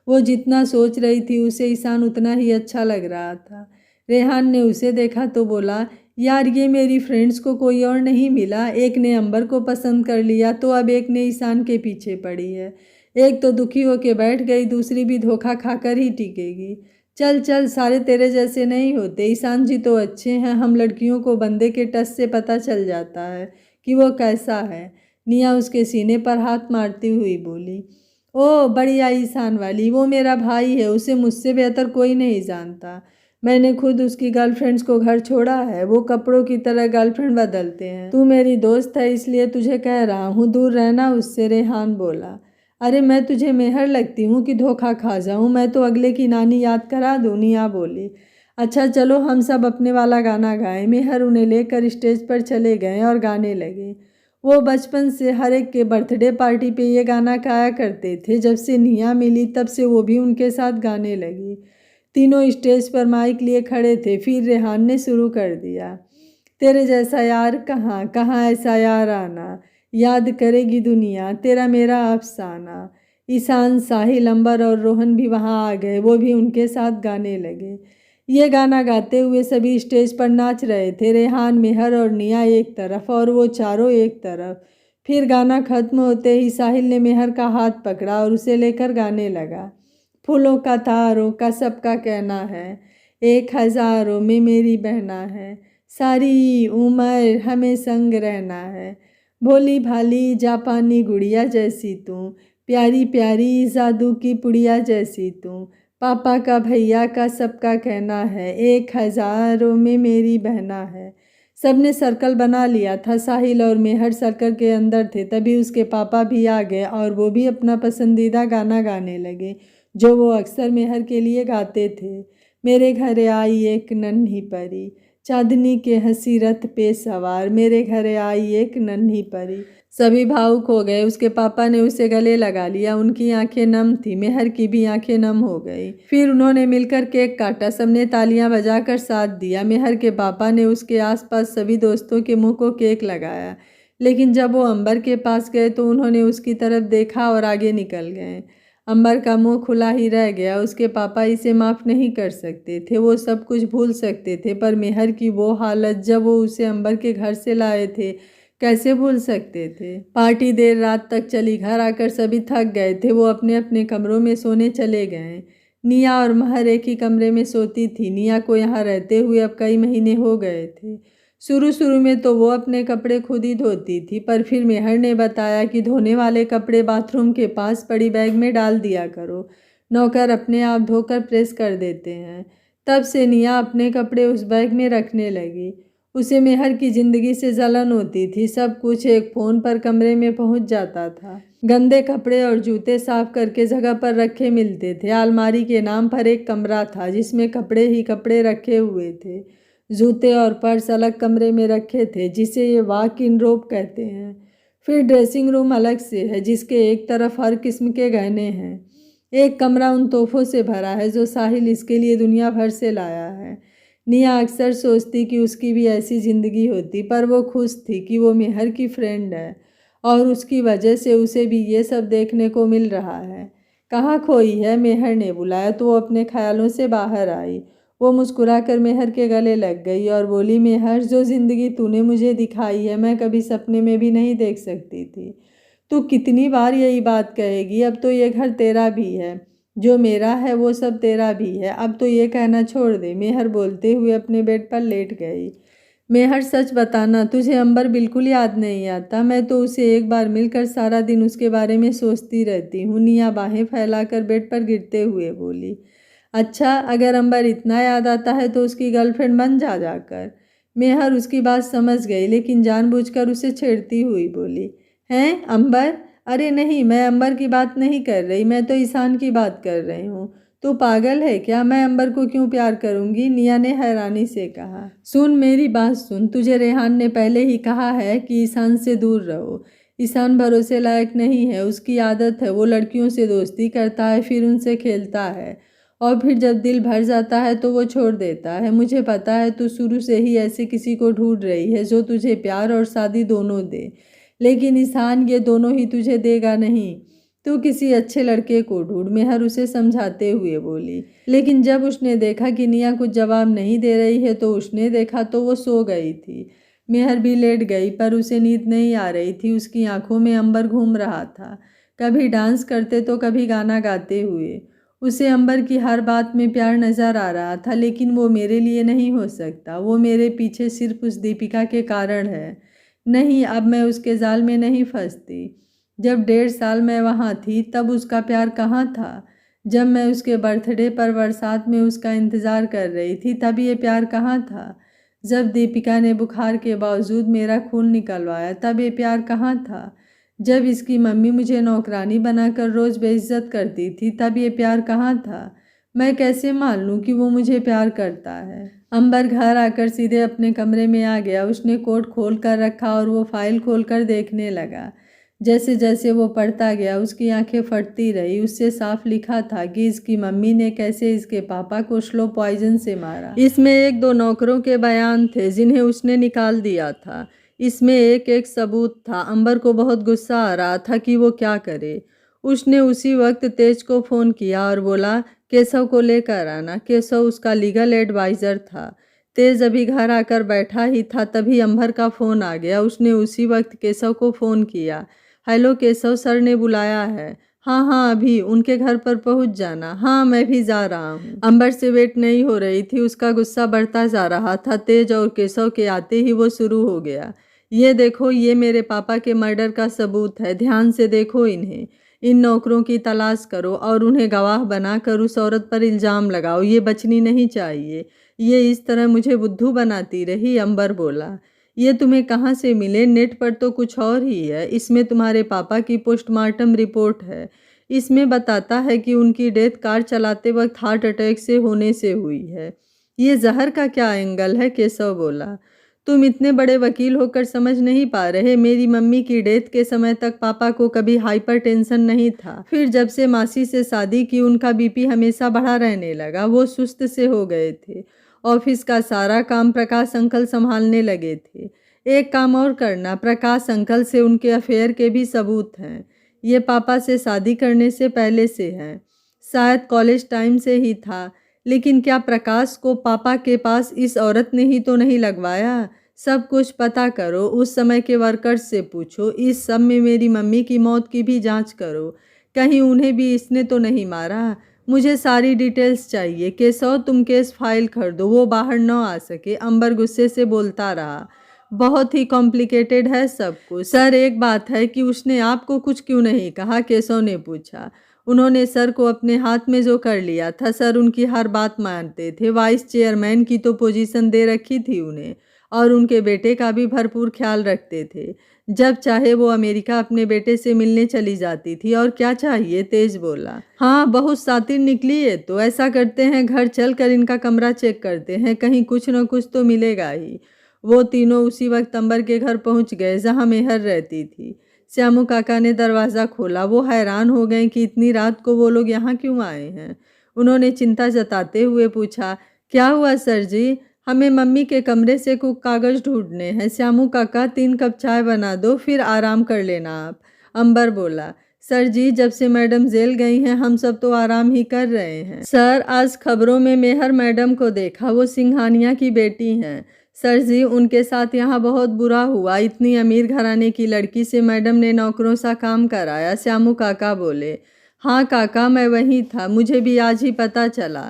वो जितना सोच रही थी उसे ईशान उतना ही अच्छा लग रहा था। रेहान ने उसे देखा तो बोला, यार ये मेरी फ्रेंड्स को कोई और नहीं मिला। एक ने अंबर को पसंद कर लिया तो अब एक ने ईशान के पीछे पड़ी है। एक तो दुखी होके बैठ गई, दूसरी भी धोखा खाकर ही टिकेगी। चल चल, सारे तेरे जैसे नहीं होते। ईशान जी तो अच्छे हैं, हम लड़कियों को बंदे के टच से पता चल जाता है कि वो कैसा है। निया उसके सीने पर हाथ मारती हुई बोली, ओ बढ़िया ईशान वाली, वो मेरा भाई है, उसे मुझसे बेहतर कोई नहीं जानता। मैंने खुद उसकी गर्लफ्रेंड्स को घर छोड़ा है, वो कपड़ों की तरह गर्लफ्रेंड बदलते हैं। तू मेरी दोस्त है इसलिए तुझे कह रहा हूँ, दूर रहना उससे, रेहान बोला। अरे मैं तुझे मेहर लगती हूँ कि धोखा खा जाऊँ, मैं तो अगले की नानी याद करा दूँ, निया बोली। अच्छा चलो हम सब अपने वाला गाना गाएं। मेहर उन्हें लेकर स्टेज पर चले गए और गाने लगे। वो बचपन से हर एक के बर्थडे पार्टी पे ये गाना गाया करते थे। जब से निया मिली तब से वो भी उनके साथ गाने लगी। तीनों स्टेज पर माइक लिए खड़े थे। फिर रेहान ने शुरू कर दिया, तेरे जैसा यार कहाँ कहाँ ऐसा यार आना, याद करेगी दुनिया तेरा मेरा अफसाना। ईशान, साहिल, अंबर और रोहन भी वहाँ आ गए। वो भी उनके साथ गाने लगे। ये गाना गाते हुए सभी स्टेज पर नाच रहे थे। रेहान, मेहर और निया एक तरफ और वो चारों एक तरफ। फिर गाना खत्म होते ही साहिल ने मेहर का हाथ पकड़ा और उसे लेकर गाने लगा। फूलों का तारों का सबका कहना है, एक हज़ारों में मेरी बहना है, सारी उम्र हमें संग रहना है। भोली भाली जापानी गुड़िया जैसी तू, प्यारी प्यारी जादू की पुड़िया जैसी तू, पापा का भैया का सबका कहना है, एक हज़ारों में मेरी बहना है। सबने सर्कल बना लिया था। साहिल और मेहर सर्कल के अंदर थे। तभी उसके पापा भी आ गए और वो भी अपना पसंदीदा गाना गाने लगे जो वो अक्सर मेहर के लिए गाते थे। मेरे घर आई एक नन्ही परी, चांदनी के हंसी रथ पे सवार, मेरे घर आई एक नन्ही परी। सभी भावुक हो गए। उसके पापा ने उसे गले लगा लिया। उनकी आंखें नम थी, मेहर की भी आंखें नम हो गई। फिर उन्होंने मिलकर केक काटा। सबने तालियां बजाकर साथ दिया। मेहर के पापा ने उसके आसपास सभी दोस्तों के मुंह को केक लगाया, लेकिन जब वो अंबर के पास गए तो उन्होंने उसकी तरफ देखा और आगे निकल गए। अंबर का मुंह खुला ही रह गया। उसके पापा इसे माफ़ नहीं कर सकते थे। वो सब कुछ भूल सकते थे, पर मेहर की वो हालत जब वो उसे अंबर के घर से लाए थे, कैसे भूल सकते थे। पार्टी देर रात तक चली। घर आकर सभी थक गए थे। वो अपने अपने कमरों में सोने चले गए। निया और महर एक ही कमरे में सोती थी। निया को यहाँ रहते हुए अब कई महीने हो गए थे। शुरू शुरू में तो वो अपने कपड़े खुद ही धोती थी, पर फिर मेहर ने बताया कि धोने वाले कपड़े बाथरूम के पास पड़ी बैग में डाल दिया करो, नौकर अपने आप धोकर प्रेस कर देते हैं। तब से निया अपने कपड़े उस बैग में रखने लगी। उसे मेहर की ज़िंदगी से जलन होती थी। सब कुछ एक फ़ोन पर कमरे में पहुंच जाता था। गंदे कपड़े और जूते साफ करके जगह पर रखे मिलते थे। अलमारी के नाम पर एक कमरा था जिसमें कपड़े ही कपड़े रखे हुए थे। जूते और पर्स अलग कमरे में रखे थे जिसे ये वॉक इन रोब कहते हैं। फिर ड्रेसिंग रूम अलग से है जिसके एक तरफ हर किस्म के गहने हैं। एक कमरा उन तोहफों से भरा है जो साहिल इसके लिए दुनिया भर से लाया है। निया अक्सर सोचती कि उसकी भी ऐसी ज़िंदगी होती, पर वो खुश थी कि वो मेहर की फ्रेंड है और उसकी वजह से उसे भी ये सब देखने को मिल रहा है। कहाँ खोई है, मेहर ने बुलाया तो वो अपने ख्यालों से बाहर आई। वो मुस्कुराकर मेहर के गले लग गई और बोली, मेहर, जो ज़िंदगी तूने मुझे दिखाई है मैं कभी सपने में भी नहीं देख सकती थी। तू कितनी बार यही बात कहेगी, अब तो ये घर तेरा भी है। जो मेरा है वो सब तेरा भी है, अब तो ये कहना छोड़ दे। मेहर बोलते हुए अपने बेड पर लेट गई। मेहर सच बताना, तुझे अंबर बिल्कुल याद नहीं आता? मैं तो उसे एक बार मिलकर सारा दिन उसके बारे में सोचती रहती हूँ। निया बाहें फैलाकर बेड पर गिरते हुए बोली। अच्छा, अगर अंबर इतना याद आता है तो उसकी गर्लफ्रेंड बन जा जाकर। मेहर उसकी बात समझ गई, लेकिन जानबूझकर उसे छेड़ती हुई बोली, हैं अंबर? अरे नहीं, मैं अंबर की बात नहीं कर रही, मैं तो ईशान की बात कर रही हूँ। तू पागल है क्या? मैं अंबर को क्यों प्यार करूंगी? निया ने हैरानी से कहा। सुन, मेरी बात सुन, तुझे रेहान ने पहले ही कहा है कि ईशान से दूर रहो। ईशान भरोसे लायक नहीं है, उसकी आदत है वो लड़कियों से दोस्ती करता है, फिर उनसे खेलता है और फिर जब दिल भर जाता है तो वो छोड़ देता है। मुझे पता है तू शुरू से ही ऐसे किसी को ढूंढ रही है जो तुझे प्यार और शादी दोनों दे, लेकिन ईशान ये दोनों ही तुझे देगा नहीं। तू किसी अच्छे लड़के को ढूंढ, मेहर उसे समझाते हुए बोली। लेकिन जब उसने देखा कि निया कुछ जवाब नहीं दे रही है तो उसने देखा तो वो सो गई थी। मेहर भी लेट गई, पर उसे नींद नहीं आ रही थी। उसकी आंखों में अंबर घूम रहा था, कभी डांस करते तो कभी गाना गाते हुए। उसे अंबर की हर बात में प्यार नजर आ रहा था, लेकिन वो मेरे लिए नहीं हो सकता। वो मेरे पीछे सिर्फ उस दीपिका के कारण है। नहीं, अब मैं उसके जाल में नहीं फंसती। जब 1.5 साल मैं वहाँ थी तब उसका प्यार कहाँ था? जब मैं उसके बर्थडे पर बरसात में उसका इंतज़ार कर रही थी तब ये प्यार कहाँ था? जब दीपिका ने बुखार के बावजूद मेरा खून निकलवाया तब ये प्यार कहाँ था? जब इसकी मम्मी मुझे नौकरानी बनाकर रोज़ बेइज्जत करती थी तब ये प्यार कहाँ था? मैं कैसे मान लूँ कि वो मुझे प्यार करता है? अंबर घर आकर सीधे अपने कमरे में आ गया। उसने कोट खोल कर रखा और वो फाइल खोल कर देखने लगा। जैसे जैसे वो पढ़ता गया उसकी आंखें फटती रही। उससे साफ लिखा था कि इसकी मम्मी ने कैसे इसके पापा को स्लो पॉइजन से मारा। इसमें 1-2 नौकरों के बयान थे जिन्हें उसने निकाल दिया था। इसमें एक एक सबूत था। अंबर को बहुत गुस्सा आ रहा था कि वो क्या करे। उसने उसी वक्त तेज को फ़ोन किया और बोला, केशव को लेकर आना। केशव उसका लीगल एडवाइज़र था। तेज अभी घर आकर बैठा ही था तभी अंबर का फ़ोन आ गया। उसने उसी वक्त केशव को फ़ोन किया। हेलो केशव, सर ने बुलाया है। हाँ हाँ, अभी उनके घर पर पहुंच जाना। हाँ, मैं भी जा रहा हूँ। अंबर से वेट नहीं हो रही थी, उसका गुस्सा बढ़ता जा रहा था। तेज और केशव के आते ही वो शुरू हो गया। ये देखो, ये मेरे पापा के मर्डर का सबूत है, ध्यान से देखो इन्हें। इन नौकरों की तलाश करो और उन्हें गवाह बनाकर उस औरत पर इल्ज़ाम लगाओ। ये बचनी नहीं चाहिए। ये इस तरह मुझे बुद्धू बनाती रही। अंबर बोला, ये तुम्हें कहाँ से मिले? नेट पर तो कुछ और ही है। इसमें तुम्हारे पापा की पोस्टमार्टम रिपोर्ट है। इसमें बताता है कि उनकी डेथ कार चलाते वक्त हार्ट अटैक से होने से हुई है। ये जहर का क्या एंगल है? केशव बोला। तुम इतने बड़े वकील होकर समझ नहीं पा रहे? मेरी मम्मी की डेथ के समय तक पापा को कभी हाइपरटेंशन नहीं था। फिर जब से मासी से शादी की उनका बीपी हमेशा बढ़ा रहने लगा। वो सुस्त से हो गए थे। ऑफिस का सारा काम प्रकाश अंकल संभालने लगे थे। एक काम और करना, प्रकाश अंकल से उनके अफेयर के भी सबूत हैं। ये पापा से शादी करने से पहले से हैं, शायद कॉलेज टाइम से ही था। लेकिन क्या प्रकाश को पापा के पास इस औरत ने ही तो नहीं लगवाया? सब कुछ पता करो, उस समय के वर्कर्स से पूछो। इस सब में मेरी मम्मी की मौत की भी जांच करो, कहीं उन्हें भी इसने तो नहीं मारा। मुझे सारी डिटेल्स चाहिए। केशव, तुम केस फाइल कर दो, वो बाहर न आ सके। अंबर गुस्से से बोलता रहा। बहुत ही कॉम्प्लिकेटेड है सब कुछ। सर, एक बात है कि उसने आपको कुछ क्यों नहीं कहा? केशव ने पूछा। उन्होंने सर को अपने हाथ में जो कर लिया था, सर उनकी हर बात मानते थे। वाइस चेयरमैन की तो पोजीशन दे रखी थी उन्हें, और उनके बेटे का भी भरपूर ख्याल रखते थे। जब चाहे वो अमेरिका अपने बेटे से मिलने चली जाती थी। और क्या चाहिए? तेज बोला। हाँ, बहुत शातिर निकली है। तो ऐसा करते हैं, घर चल कर इनका कमरा चेक करते हैं, कहीं कुछ न कुछ तो मिलेगा ही। वो तीनों उसी वक्त अंबर के घर पहुंच गए जहां मेहर रहती थी। श्यामू काका ने दरवाज़ा खोला। वो हैरान हो गए कि इतनी रात को वो लोग यहाँ क्यों आए हैं। उन्होंने चिंता जताते हुए पूछा, क्या हुआ सर जी? हमें मम्मी के कमरे से कुछ कागज़ ढूंढने हैं। श्यामू काका, 3 कप चाय बना दो, फिर आराम कर लेना आप। अंबर बोला, सर जी, जब से मैडम जेल गई हैं हम सब तो आराम ही कर रहे हैं। सर, आज खबरों में मेहर मैडम को देखा, वो सिंघानिया की बेटी हैं। सर जी, उनके साथ यहाँ बहुत बुरा हुआ। इतनी अमीर घराने की लड़की से मैडम ने नौकरों सा काम कराया। श्यामू काका बोले। हाँ काका, मैं वहीं था, मुझे भी आज ही पता चला।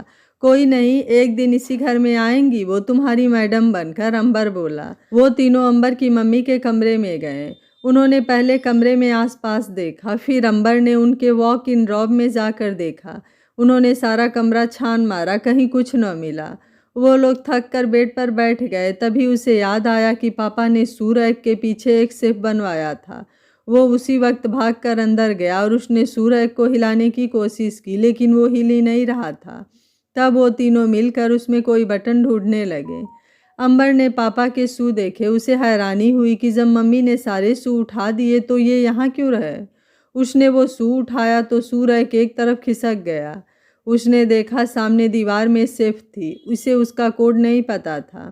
कोई नहीं, एक दिन इसी घर में आएंगी वो तुम्हारी मैडम बनकर, अंबर बोला। वो तीनों अंबर की मम्मी के कमरे में गए। उन्होंने पहले कमरे में आसपास देखा, फिर अंबर ने उनके वॉक इन रॉब में जाकर देखा। उन्होंने सारा कमरा छान मारा, कहीं कुछ न मिला। वो लोग थक कर बेड पर बैठ गए। तभी उसे याद आया कि पापा ने सूरज के पीछे एक सेफ बनवाया था। वो उसी वक्त भागकर अंदर गया और उसने सूरज को हिलाने की कोशिश की, लेकिन वो हिल ही नहीं रहा था। तब वो तीनों मिलकर उसमें कोई बटन ढूंढने लगे। अंबर ने पापा के शू देखे। उसे हैरानी हुई कि जब मम्मी ने सारे शू उठा दिए तो ये यहाँ क्यों रहे। उसने वो शू उठाया तो सूरज के एक तरफ खिसक गया। उसने देखा सामने दीवार में सेफ थी। उसे उसका कोड नहीं पता था।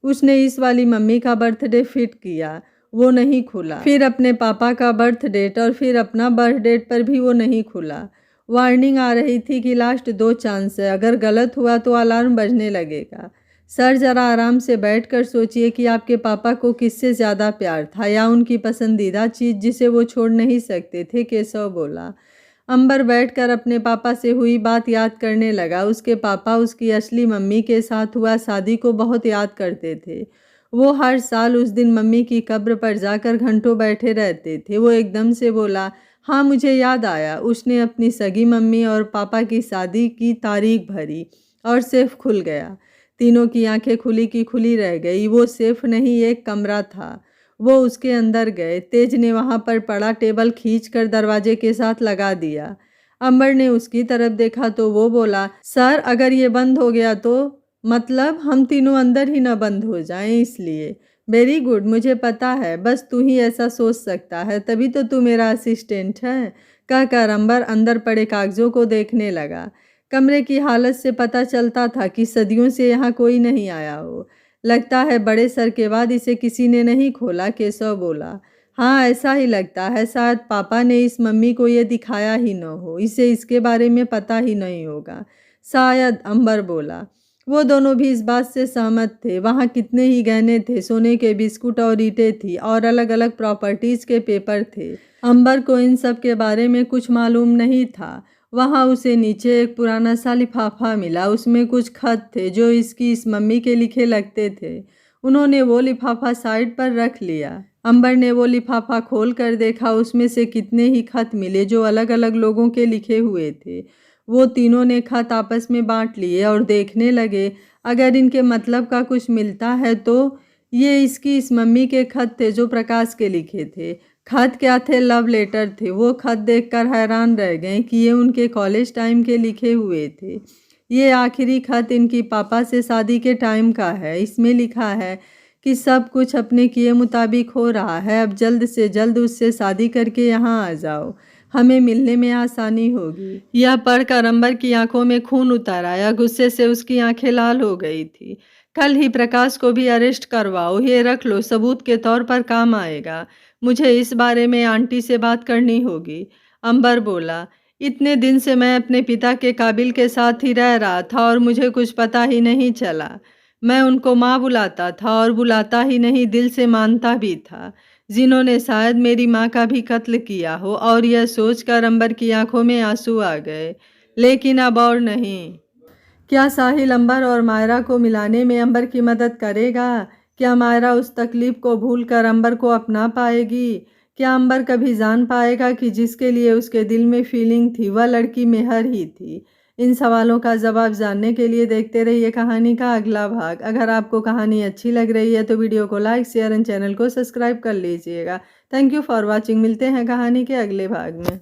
उसने इस वाली मम्मी का बर्थडे फिट किया, वो नहीं खुला। फिर अपने पापा का बर्थ डेट और फिर अपना बर्थ डेट पर भी वो नहीं खुला। वार्निंग आ रही थी कि लास्ट 2 चांस है, अगर गलत हुआ तो अलार्म बजने लगेगा। सर जरा आराम से बैठकर सोचिए कि आपके पापा को किससे ज़्यादा प्यार था, या उनकी पसंदीदा चीज़ जिसे वो छोड़ नहीं सकते थे, केशव बोला। अंबर बैठकर अपने पापा से हुई बात याद करने लगा। उसके पापा उसकी असली मम्मी के साथ हुआ शादी को बहुत याद करते थे। वो हर साल उस दिन मम्मी की कब्र पर जाकर घंटों बैठे रहते थे। वो एकदम से बोला, हाँ मुझे याद आया। उसने अपनी सगी मम्मी और पापा की शादी की तारीख भरी और सेफ खुल गया। तीनों की आंखें खुली की खुली रह गई। वो सेफ नहीं, एक कमरा था। वो उसके अंदर गए। तेज ने वहाँ पर पड़ा टेबल खींचकर दरवाजे के साथ लगा दिया। अंबर ने उसकी तरफ देखा तो वो बोला, सर अगर ये बंद हो गया तो? मतलब हम तीनों अंदर ही न बंद हो जाएं, इसलिए। वेरी गुड, मुझे पता है, बस तू ही ऐसा सोच सकता है, तभी तो तू मेरा असिस्टेंट है, कहकर अंबर अंदर पड़े कागजों को देखने लगा। कमरे की हालत से पता चलता था कि सदियों से यहाँ कोई नहीं आया हो। लगता है बड़े सर के बाद इसे किसी ने नहीं खोला, केशव बोला। हाँ ऐसा ही लगता है, शायद पापा ने इस मम्मी को ये दिखाया ही न हो, इसे इसके बारे में पता ही नहीं होगा, शायद, अंबर बोला। वो दोनों भी इस बात से सहमत थे। वहाँ कितने ही गहने थे, सोने के बिस्कुट और ईंटें थी और अलग अलग प्रॉपर्टीज़ के पेपर थे। अंबर को इन सब के बारे में कुछ मालूम नहीं था। वहाँ उसे नीचे एक पुराना सा लिफाफा मिला। उसमें कुछ खत थे जो इसकी इस मम्मी के लिखे लगते थे। उन्होंने वो लिफाफा साइड पर रख लिया। अंबर ने वो लिफाफा खोल कर देखा। उसमें से कितने ही खत मिले जो अलग अलग लोगों के लिखे हुए थे। वो तीनों ने खत आपस में बांट लिए और देखने लगे, अगर इनके मतलब का कुछ मिलता है तो। ये इसकी इस मम्मी के खत थे जो प्रकाश के लिखे थे। खत क्या थे? लव लेटर थे। वो खत देखकर हैरान रह गए कि ये उनके कॉलेज टाइम के लिखे हुए थे। ये आखिरी खत इनकी पापा से शादी के टाइम का है। इसमें लिखा है कि सब कुछ अपने किए मुताबिक हो रहा है, अब जल्द से जल्द उससे शादी करके यहाँ आ जाओ, हमें मिलने में आसानी होगी। यह पढ़कर अंबर की आंखों में खून उतर आया। गुस्से से उसकी आंखें लाल हो गई थी। कल ही प्रकाश को भी अरेस्ट करवाओ, ये रख लो, सबूत के तौर पर काम आएगा। मुझे इस बारे में आंटी से बात करनी होगी, अंबर बोला। इतने दिन से मैं अपने पिता के काबिल के साथ ही रह रहा था और मुझे कुछ पता ही नहीं चला। मैं उनको माँ बुलाता था और बुलाता ही नहीं, दिल से मानता भी था, जिन्होंने शायद मेरी माँ का भी कत्ल किया हो। और यह सोचकर अंबर की आंखों में आंसू आ गए। लेकिन अब और नहीं। क्या साहिल अंबर और मायरा को मिलाने में अंबर की मदद करेगा? क्या मायरा उस तकलीफ को भूलकर अंबर को अपना पाएगी? क्या अंबर कभी जान पाएगा कि जिसके लिए उसके दिल में फीलिंग थी वह लड़की मेहर ही थी? इन सवालों का जवाब जानने के लिए देखते रहिए कहानी का अगला भाग। अगर आपको कहानी अच्छी लग रही है तो वीडियो को लाइक, शेयर एंड चैनल को सब्सक्राइब कर लीजिएगा। Thank you for watching. मिलते हैं कहानी के अगले भाग में।